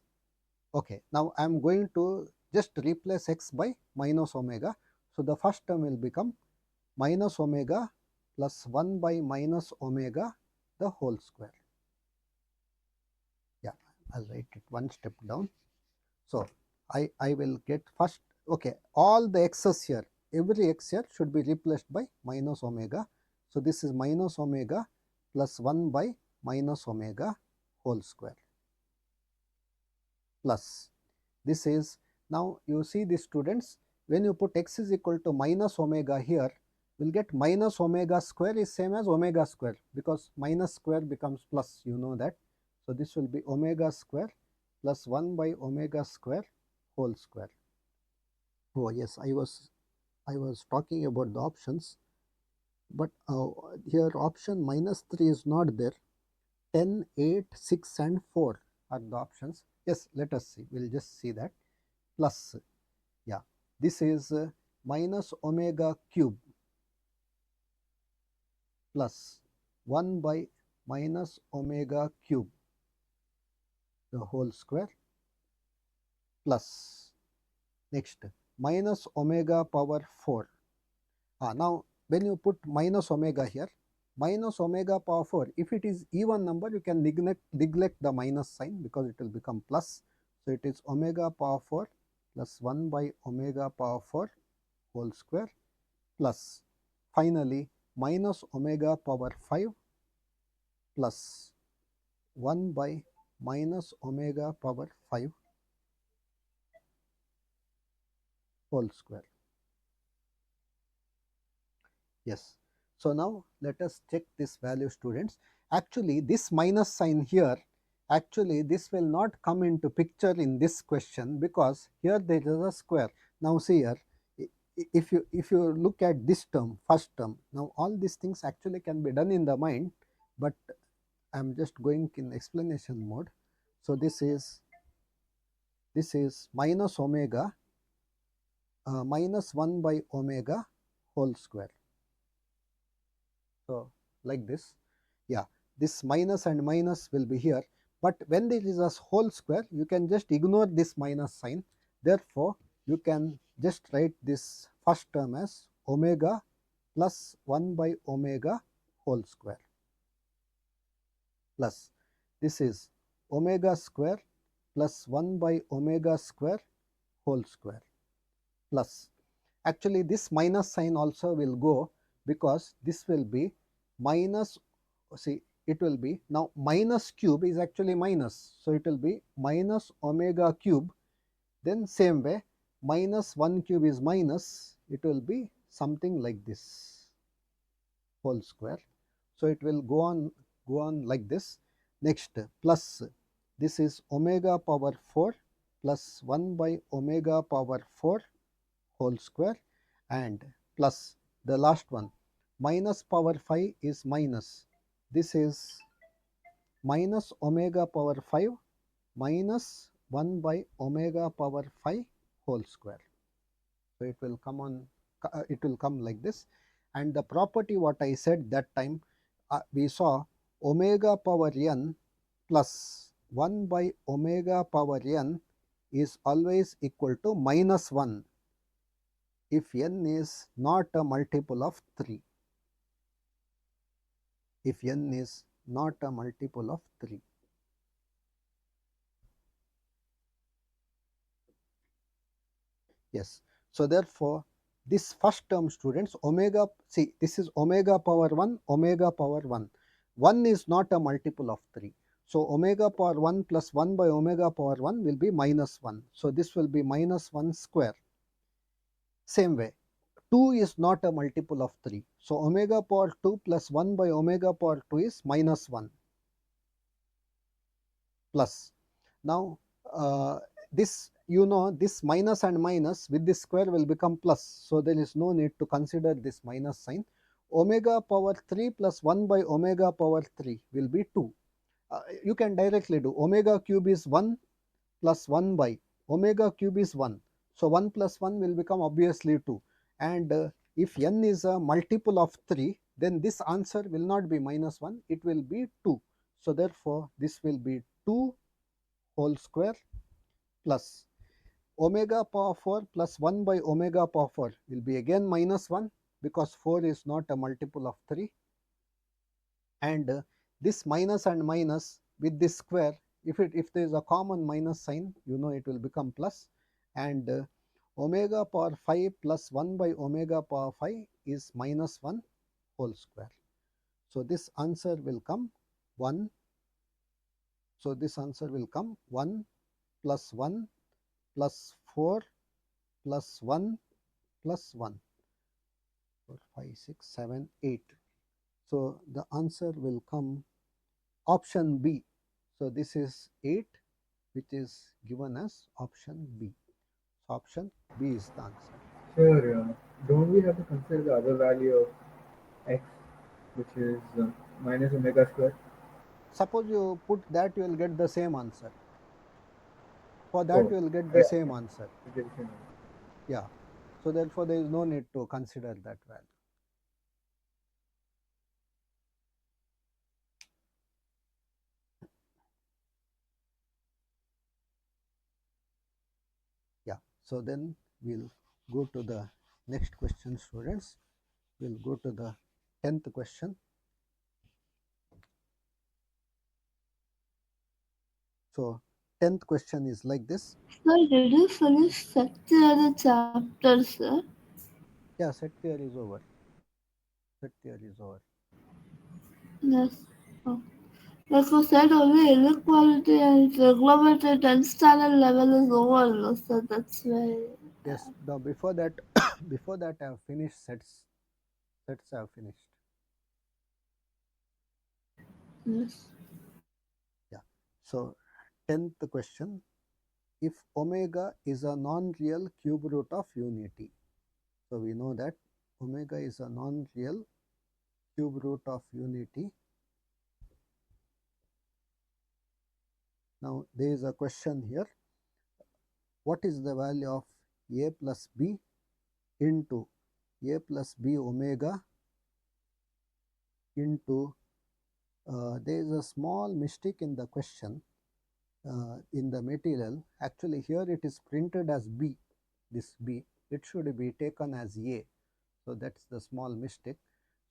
okay. Now I'm going to just replace x by minus omega. So the first term will become minus omega plus 1 by minus omega the whole square. Yeah, I'll write it one step down. So I will get first, okay, all the x's here, every x here should be replaced by minus omega. So this is minus omega plus 1 by minus omega whole square plus this is, now you see the students, when you put x is equal to minus omega here, we'll get minus omega square is same as omega square, because minus square becomes plus, you know that. So this will be omega square plus 1 by omega square whole square. Oh yes, I was talking about the options, but here option -3 is not there. 10, 8, 6 and 4 are the options. Yes, let us see, we'll just see that. Plus, yeah, this is minus omega cube plus 1 by minus omega cube the whole square plus next minus omega power 4. Now when you put minus omega here, minus omega power 4, if it is even number you can neglect the minus sign because it will become plus. So it is omega power 4 plus 1 by omega power 4 whole square plus finally minus omega power 5 plus 1 by minus omega power 5 whole square. Yes. So now let us check this value, students. Actually this minus sign here, actually this will not come into picture in this question because here there is a square. Now see here, if you look at this term, first term, now all these things actually can be done in the mind, but I am just going in explanation mode. So this is minus omega minus 1 by omega whole square. So like this, yeah, this minus and minus will be here, but when there is a whole square you can just ignore this minus sign. Therefore you can just write this first term as omega plus 1 by omega whole square plus this is omega square plus 1 by omega square whole square plus, actually this minus sign also will go because this will be minus, see it will be, now minus cube is actually minus, so it will be minus omega cube, then same way minus 1 cube is minus, it will be something like this whole square. So it will go on like this. Next plus this is omega power 4 plus 1 by omega power 4 whole square and plus the last one minus power 5 is minus, this is minus omega power 5 minus 1 by omega power 5 whole square. So it will come on, it will come like this, and the property what I said that time, we saw omega power n plus 1 by omega power n is always equal to minus 1 if n is not a multiple of 3, if n is not a multiple of 3. Yes. So therefore this first term, students, omega, see this is omega power 1, omega power 1. 1 is not a multiple of 3. So omega power 1 plus 1 by omega power 1 will be minus 1. So this will be minus 1 square. Same way, 2 is not a multiple of 3. So omega power 2 plus 1 by omega power 2 is minus 1 plus. Now this, you know, this minus and minus with this square will become plus. So there is no need to consider this minus sign. Omega power 3 plus 1 by omega power 3 will be 2. You can directly do omega cube is 1 plus 1 by omega cube is 1. So 1 plus 1 will become obviously 2. And if n is a multiple of 3, then this answer will not be minus 1, it will be 2. So therefore this will be 2 whole square plus omega power 4 plus 1 by omega power 4 will be again minus 1, because 4 is not a multiple of 3. And this minus and minus with this square, if there is a common minus sign, you know, it will become plus. And omega power 5 plus 1 by omega power 5 is minus 1 whole square. So this answer will come 1. So this answer will come 1 plus 1 plus 4 plus 1 plus 1, 4, 5, 6, 7, 8. So the answer will come option B. So this is 8, which is given as option B. So option B is the answer. Sure, don't we have to consider the other value of x, which is minus omega square? Suppose you put that, you will get the same answer. For that Oh, you will get the yeah, same answer. it is the same. Yeah. So therefore there is no need to consider that value. Yeah. So then we'll go to the next question, students. We'll go to the 10th question. So 10th question is like this. Sir, did you finish set theory chapter, sir? Yeah, set theory is over. Set theory is over. Yes. Oh. Like I said, only inequality and trigonometry 10th standard level is over, no, sir. That's why. Yes. Now before that, before that I have finished sets. Sets I have finished. Yes. Yeah. So 10th question. If omega is a non-real cube root of unity. So we know that omega is a non-real cube root of unity. Now there is a question here. What is the value of a plus b into a plus b omega into, there is a small mistake in the question, in the material. Actually here it is printed as b, this b, it should be taken as a. So that's the small mistake.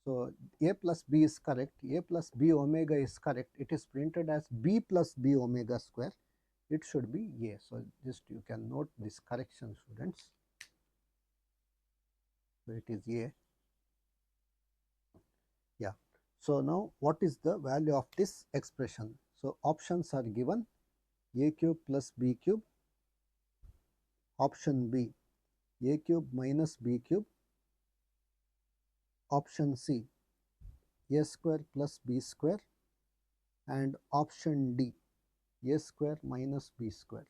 So a plus b is correct, a plus b omega is correct, it is printed as b plus b omega square, it should be a. So just you can note this correction, students. So it is a. Yeah. So now what is the value of this expression? So options are given: a cube plus b cube, option B a cube minus b cube, option C a square plus b square, and option D a square minus b square.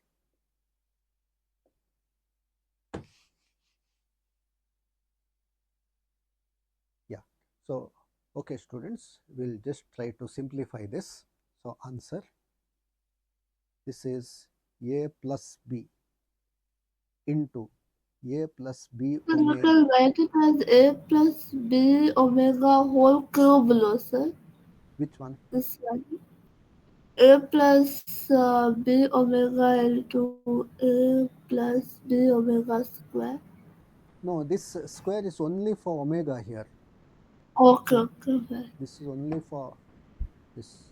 Yeah. So okay, students, we'll just try to simplify this. So answer, this is a plus b into a plus b So you omega. can write it as a plus b omega whole cube below, sir. Which one? This one. A plus b omega into a plus b omega square. No, this square is only for omega here. Okay, okay. This is only for this.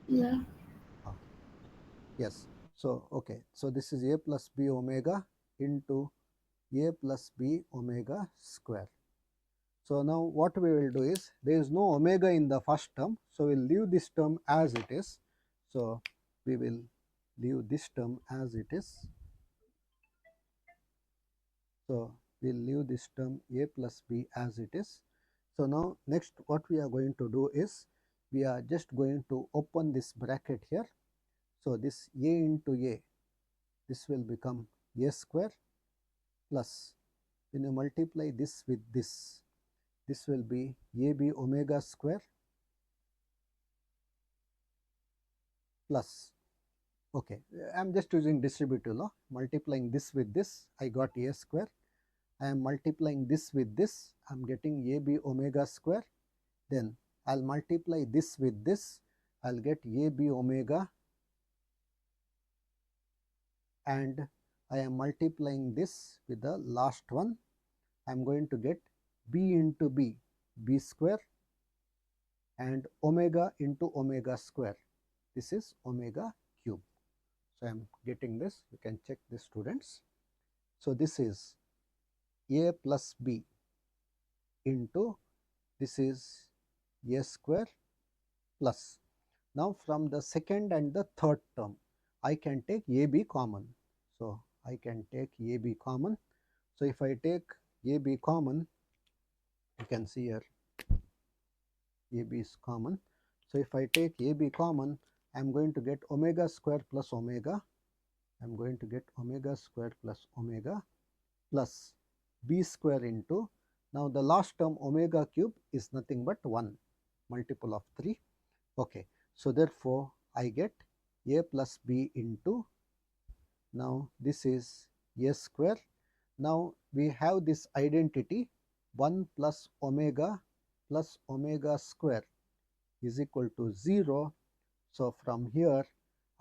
Yeah. Ah, yes. So okay. So this is a plus b omega into a plus b omega square. So now what we will do is, there is no omega in the first term, so we will leave this term as it is. So we will leave this term as it is. So we will leave this term a plus b as it is. So now next what we are going to do is, we are just going to open this bracket here. So this a into a, this will become a square, plus when you multiply this with this will be ab omega square, plus, okay, I am just using distributive law, multiplying this with this, I got a square. I am multiplying this with this, I am getting ab omega square. Then I will multiply this with this, I will get ab omega, and I am multiplying this with the last one, I am going to get b into b, b square, and omega into omega square, this is omega cube. So I am getting this, you can check this, students. So this is a plus b into, this is a square, plus, now from the second and the third term I can take ab common. So I can take ab common. So if I take ab common, you can see here ab is common. So if I take ab common, I am going to get omega square plus omega, I am going to get omega square plus omega, plus b square into, now the last term omega cube is nothing but 1 multiple of 3. Okay, so therefore I get a plus b into, now this is a square. Now we have this identity 1 plus omega square is equal to 0. So from here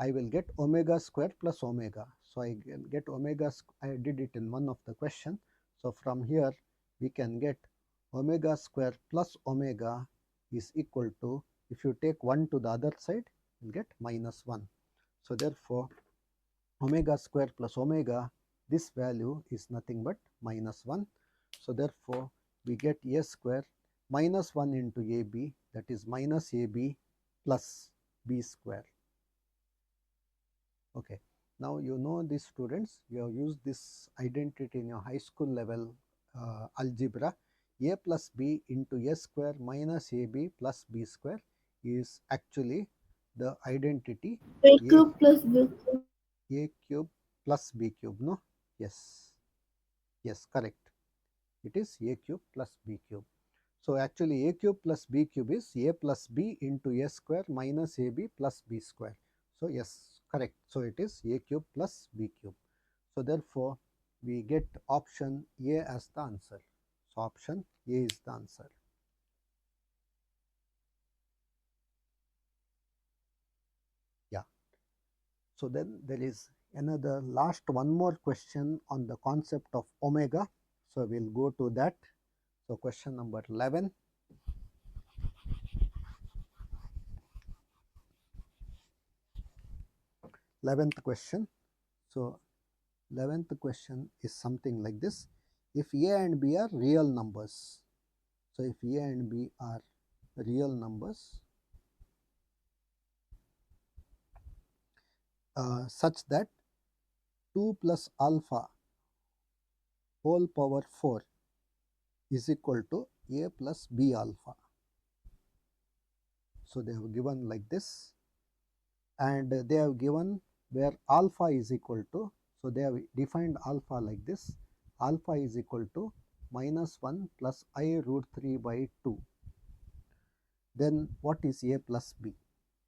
I will get omega square plus omega. So I can get omega, I did it in one of the question. So from here we can get omega square plus omega is equal to, if you take 1 to the other side, you will get minus 1. So therefore omega square plus omega, this value is nothing but minus 1. So therefore we get a square minus 1 into ab, that is minus ab plus b square. Okay, now you know these, students, you have used this identity in your high school level algebra. A plus b into a square minus ab plus b square is actually the identity A cube plus B cube. a cube plus b cube, no? Yes, yes, correct. It is a cube plus b cube. So actually a cube plus b cube is a plus b into a square minus ab plus b square. So yes, correct. So it is a cube plus b cube. So therefore we get option A as the answer. So option A is the answer. Yeah. So then there is another last one more question on the concept of omega. So we'll go to that. So question number 11. 11th question. So 11th question is something like this. If a and b are real numbers, so if a and b are real numbers such that 2 plus alpha whole power 4 is equal to a plus b alpha. So they have given like this, and they have given where alpha is equal to, so they have defined alpha like this, alpha is equal to minus 1 plus I root 3 by 2. Then what is a plus b?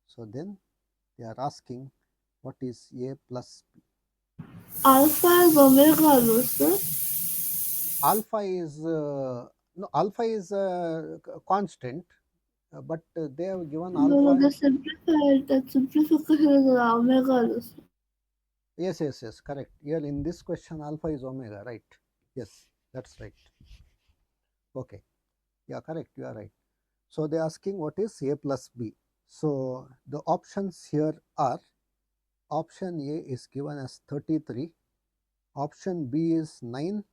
So then they are asking what is a plus b. Alpha is omega, no sir? Alpha is no, alpha is constant, but they have given No, alpha. they simplified. That simplification is omega, no sir? Yes, yes, yes, correct. Here in this question alpha is omega, right? Yes, that's right. Okay, yeah, correct, you are right. So they are asking what is a plus b. So the options here are, option A is given as 33, option B is 9,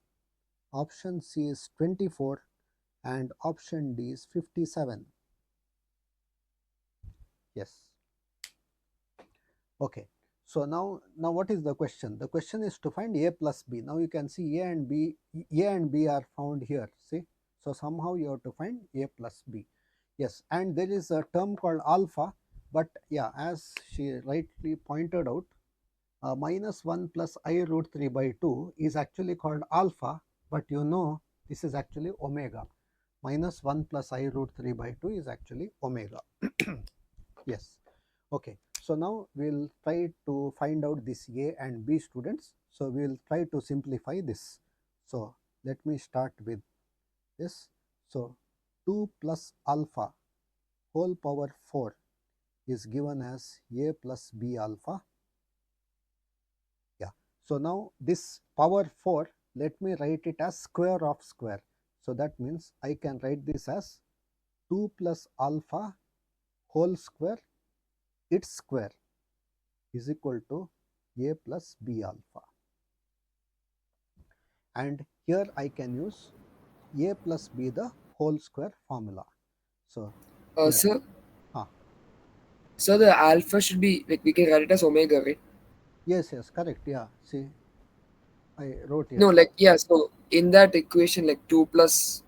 option C is 24, and option D is 57. Yes. Okay. So now what is the question? The question is to find A plus B. Now you can see A and B are found here. See, so somehow you have to find A plus B. Yes, and there is a term called alpha, but yeah, as she rightly pointed out, minus 1 plus I root 3 by 2 is actually called alpha, but you know this is actually omega. Minus 1 plus I root 3 by 2 is actually omega. Yes. Okay. So now we will try to find out this A and B, students. So we will try to simplify this. So let me start with this. So 2 plus alpha whole power 4 is given as A plus B alpha. Yeah. So now this power 4, let me write it as square of square. So that means I can write this as 2 plus alpha whole square, its square, is equal to A plus B alpha. And here I can use A plus B the whole square formula. So here, Sir, ah, so the alpha should be like we can write it as omega, right? yes, correct. Yeah, see, I wrote No, here. like yeah. So in that equation, like 2 plus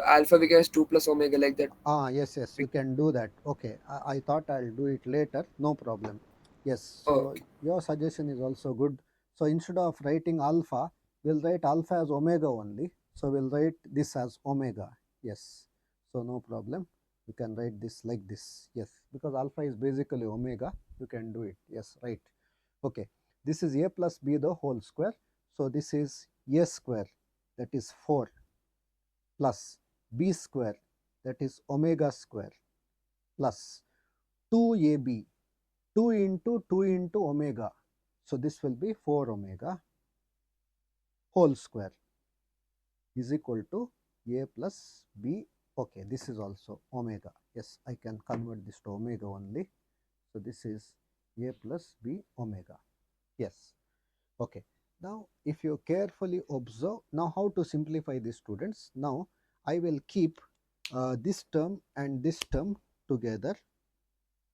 alpha we can as 2 plus omega, like that. Yes, you can do that. Okay, I thought I'll do it later. No problem. Yes, Oh, so okay. your suggestion is also good. So instead of writing alpha, we'll write alpha as omega only. So we'll write this as omega. Yes, so no problem. You can write this like this. Yes, because alpha is basically omega. You can do it. Yes, right. Okay, this is A plus B the whole square. So this is A square, that is 4, plus B square, that is omega square, plus 2ab, 2 into 2 into omega. So this will be 4 omega whole square is equal to A plus B. Okay, this is also omega. Yes, I can convert this to omega only. So this is A plus B omega. Yes. Okay. Now if you carefully observe, now how to simplify this, students? Now I will keep this term and this term together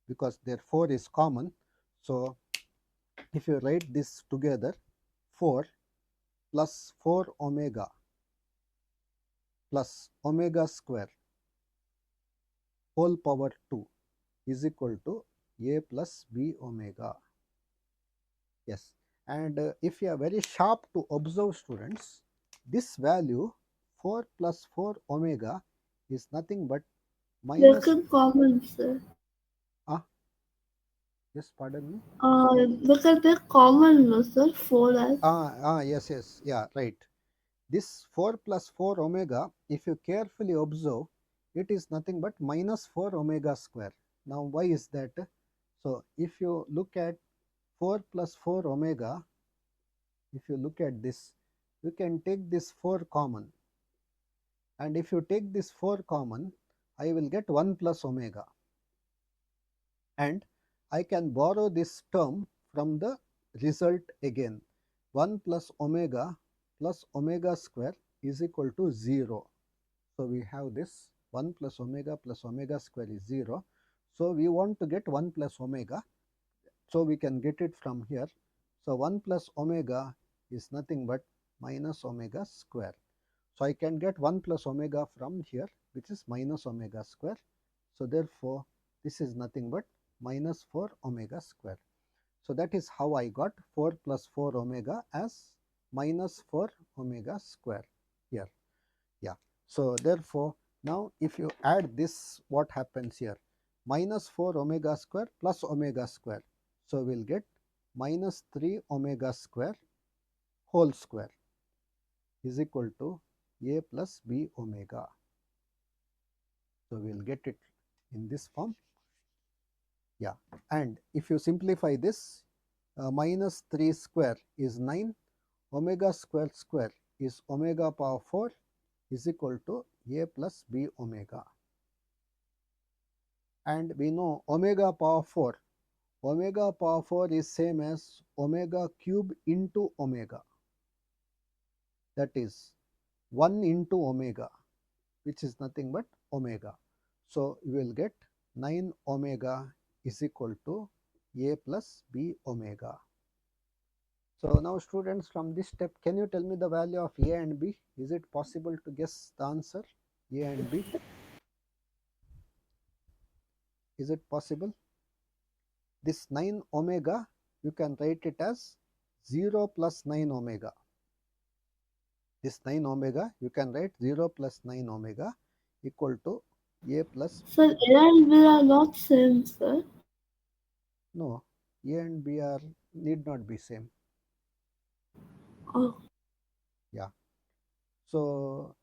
because their 4 is common. So if you write this together, 4 plus 4 omega plus omega square whole power 2 is equal to A plus B omega. Yes, and if you are very sharp to observe, students, this value 4 plus 4 omega is nothing but minus, Second common, sir. ah, yes, pardon me. Look at the common, no, sir. 4s. Yes, yeah, right. This 4 plus 4 omega, if you carefully observe, it is nothing but minus 4 omega square. Now, why is that? So, if you look at 4 plus 4 omega, if you look at this, you can take this 4 common. And if you take this 4 common, I will get 1 plus omega. And I can borrow this term from the result again. 1 plus omega square is equal to 0. So we have this 1 plus omega square is 0. So we want to get 1 plus omega. So we can get it from here. So 1 plus omega is nothing but minus omega square. So I can get 1 plus omega from here, which is minus omega square. So therefore this is nothing but minus 4 omega square. So that is how I got 4 plus 4 omega as minus 4 omega square here. Yeah. So therefore now if you add this, what happens here? Minus 4 omega square plus omega square. So we'll get minus 3 omega square whole square is equal to A plus B omega. So we'll get it in this form. Yeah, and if you simplify this, minus 3 square is 9, omega square square is omega power 4 is equal to A plus B omega. And we know omega power 4 is same as omega cube into omega, that is 1 into omega. which is nothing but omega. So you will get 9 omega is equal to a plus b omega. So now students, from this step, can you tell me the value of a and b? Is it possible to guess the answer, a and b? Is it possible? This 9 omega, you can write it as 0 plus 9 omega. This 9 omega, you can write 0 plus 9 omega equal to a plus b. Sir, A and B are not same, sir. No, a and b are need not be same. Oh. Yeah. So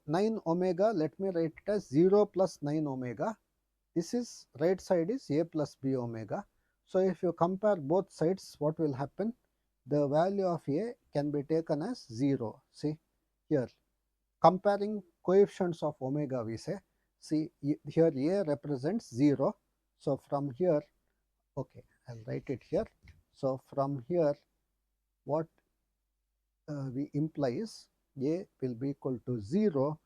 9 omega, let me write it as 0 plus 9 omega. This is right side is a plus b omega. So if you compare both sides, what will happen? The value of a can be taken as 0. See here, comparing coefficients of omega, we say, see here a represents 0. So from here, okay, I'll write it here. So from here, what we imply is a will be equal to 0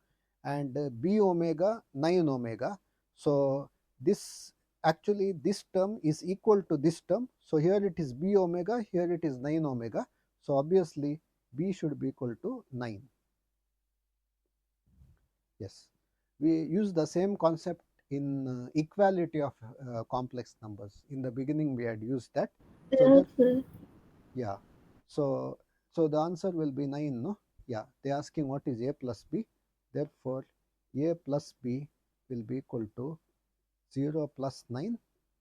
and b omega 9 omega. So this actually this term is equal to this term. So here it is b omega, here it is 9 omega. So obviously b should be equal to 9. Yes, we use the same concept in equality of complex numbers. In the beginning we had used that. So Yes, that, sir. yeah, so the answer will be 9, no? Yeah, they are asking what is a plus b. Therefore a plus b will be equal to 0 plus 9,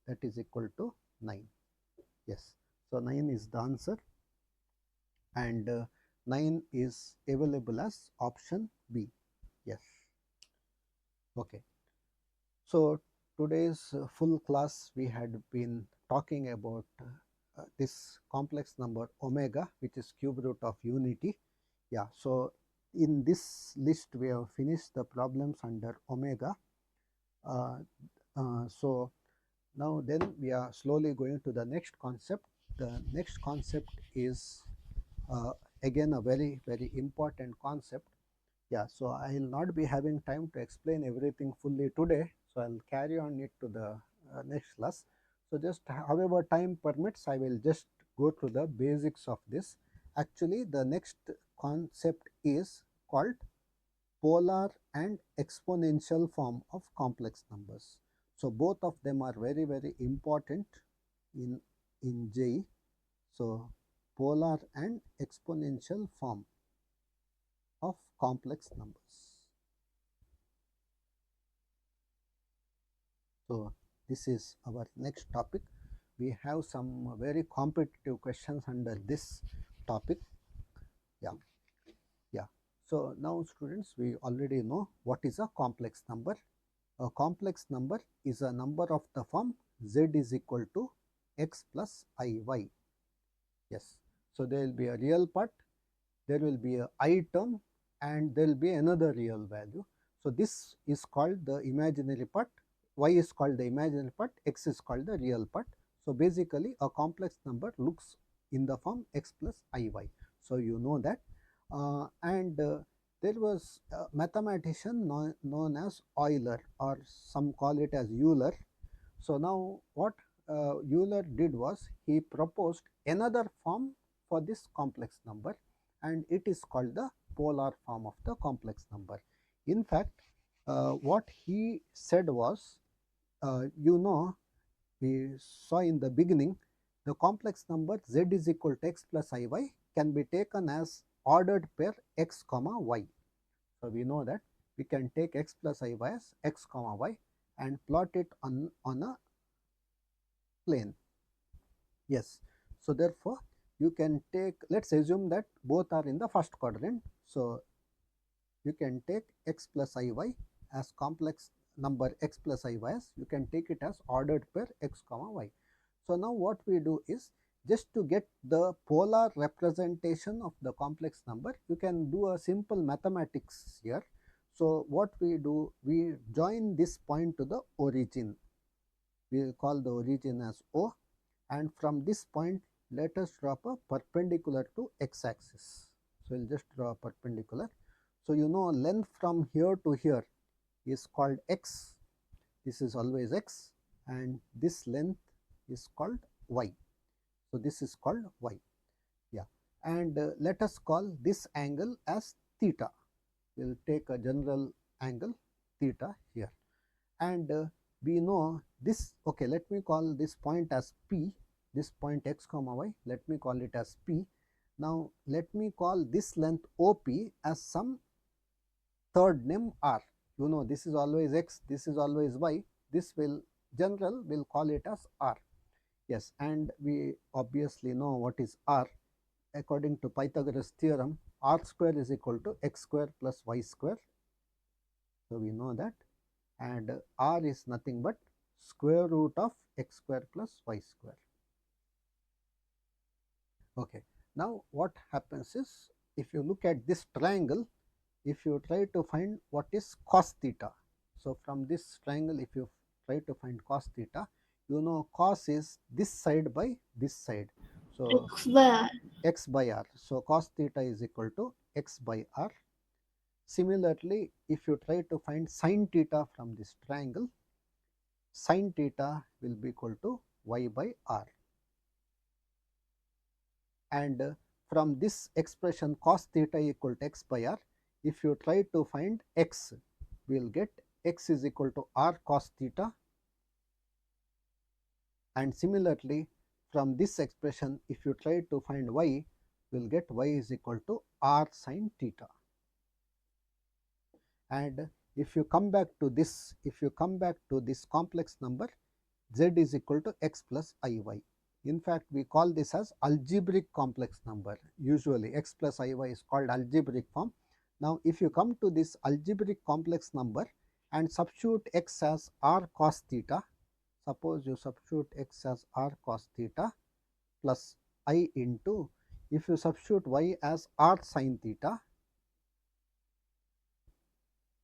that is equal to 9. Yes, so 9 is the answer, and 9 is available as option B. Yes. Okay, so today's full class we had been talking about this complex number omega, which is cube root of unity. Yeah, so in this list we have finished the problems under omega. So now then we are slowly going to the next concept. The next concept is again a very important concept. Yeah, so I will not be having time to explain everything fully today, so I will carry on it to the next class. So just however time permits, I will just go through the basics of this. Actually, the next concept is called polar and exponential form of complex numbers. So both of them are very important in JEE. So polar and exponential form of complex numbers. So this is our next topic. We have some very competitive questions under this topic. Yeah, yeah. So now students, we already know what is a complex number. A complex number is a number of the form z is equal to x plus iy. Yes. So there will be a real part, there will be a I term, and there will be another real value. So this is called the imaginary part, y is called the imaginary part, x is called the real part. So basically a complex number looks in the form x plus iy. So you know that, and there was a mathematician known as Euler, or some call it as Euler. So now what Euler did was he proposed another form for this complex number, and it is called the polar form of the complex number. In fact, what he said was, we saw in the beginning, the complex number z is equal to x plus iy can be taken as ordered pair x comma y. So we know that we can take x plus iy as x comma y and plot it on a plane. Yes. So therefore you can take, let's assume that both are in the first quadrant. So you can take x plus iy as complex number x plus iy, you can take it as ordered pair x comma y. So now what we do is, just to get the polar representation of the complex number, you can do a simple mathematics here. So what we do, we join this point to the origin. We will call the origin as O, and from this point let us drop a perpendicular to x axis. So we will just draw a perpendicular. So you know length from here to here is called x. This is always x, and this length is called y. So this is called y. Yeah, and let us call this angle as theta. We'll take a general angle theta here, and we know this. Okay, let me call this point as P, this point x comma y, let me call it as P. Now let me call this length OP as some third name R. You know this is always x, this is always y, this will general will call it as R. Yes, and we obviously know what is R. According to Pythagoras theorem, R square is equal to x square plus y square. So we know that, and R is nothing but square root of x square plus y square. Okay, now what happens is, if you look at this triangle, if you try to find what is cos theta, so from this triangle if you try to find cos theta, you know cos is this side by this side, so X by R. x by r, so cos theta is equal to x by r. Similarly, if you try to find sin theta from this triangle, sin theta will be equal to y by r. And from this expression cos theta equal to x by r, if you try to find x, we will get x is equal to r cos theta. And similarly, from this expression, if you try to find y, we will get y is equal to r sin theta. And if you come back to this, complex number, z is equal to x plus iy. In fact, we call this as algebraic complex number. Usually x plus iy is called algebraic form. Now if you come to this algebraic complex number and substitute x as r cos theta, suppose you substitute x as r cos theta plus I into, if you substitute y as r sin theta,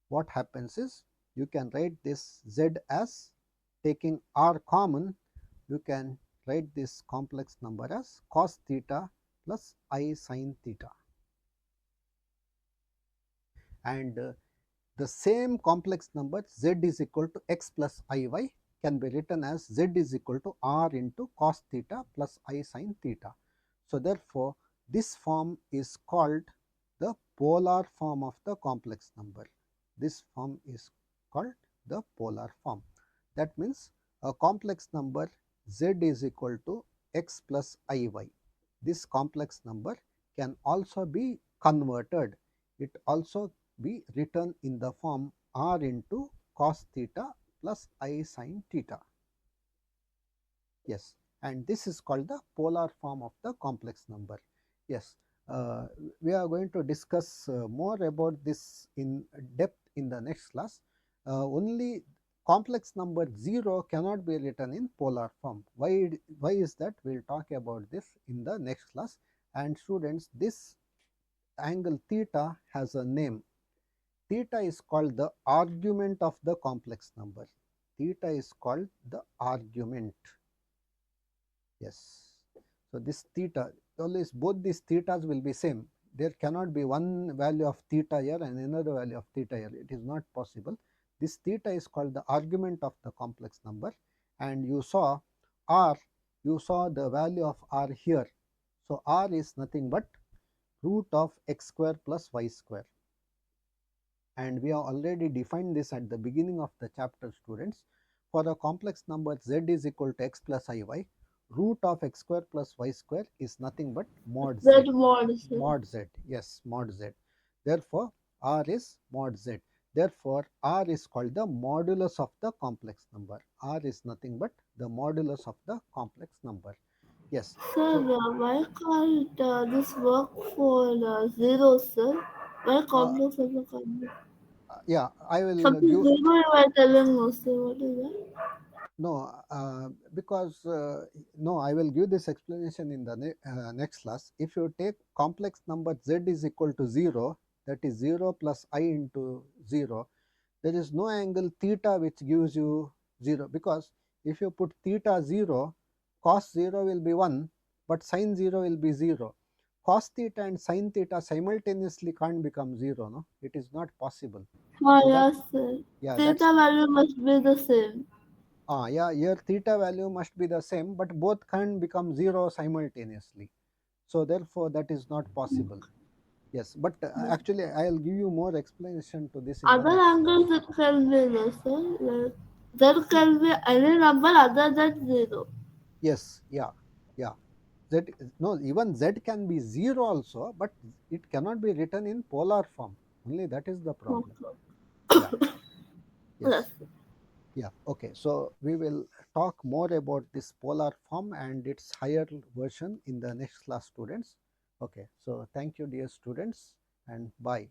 what happens is, you can write this z as, taking r common, you can write this complex number as cos theta plus I sin theta. And the same complex number z is equal to x plus iy can be written as z is equal to r into cos theta plus I sin theta. So therefore, this form is called the polar form of the complex number. This form is called the polar form. That means a complex number z is equal to x plus iy. This complex number can also be converted. It also be written in the form r into cos theta plus I sin theta. Yes, and this is called the polar form of the complex number. Yes, we are going to discuss more about this in depth in the next class. Only complex number 0 cannot be written in polar form. Why is that? We will talk about this in the next class. And students, this angle theta has a name. Theta is called the argument of the complex number. Theta is called the argument. Yes. So this theta, always both these thetas will be same. There cannot be one value of theta here and another value of theta here. It is not possible. This theta is called the argument of the complex number. And you saw r, you saw the value of r here. So r is nothing but root of x square plus y square. And we have already defined this at the beginning of the chapter, students. For a complex number z is equal to x plus iy, root of x square plus y square is nothing but mod z. Mod z, yes, mod z. Therefore, r is mod z. Therefore, r is called the modulus of the complex number. R is nothing but the modulus of the complex number. Yes. Sir, why can't this work for zeros, sir? Why complex as a complex? Yeah, I will Something give. zero you are telling us, sir. What is that? No, because no, I will give this explanation in the next class. If you take complex number z is equal to 0, that is 0 plus I into 0, there is no angle theta which gives you 0, because if you put theta 0, cos 0 will be 1, but sin 0 will be 0. cos theta and sin theta simultaneously can't become 0, no? It is not possible. Oh, So that, yes, sir. yeah, that's, Theta value must be the same. yeah, here theta value must be the same, but both can't become 0 simultaneously. So therefore, that is not possible. Yes, but actually, I'll give you more explanation to this in the Other next class. angles it can be, no, sir. Like, there can be any number other than 0. Yes, yeah, yeah. Z, no, even z can be 0 also, but it cannot be written in polar form. Only that is the problem. Yeah, yes. Yes. Yeah, okay. So we will talk more about this polar form and its higher version in the next class, students. Okay, so thank you, dear students, and bye.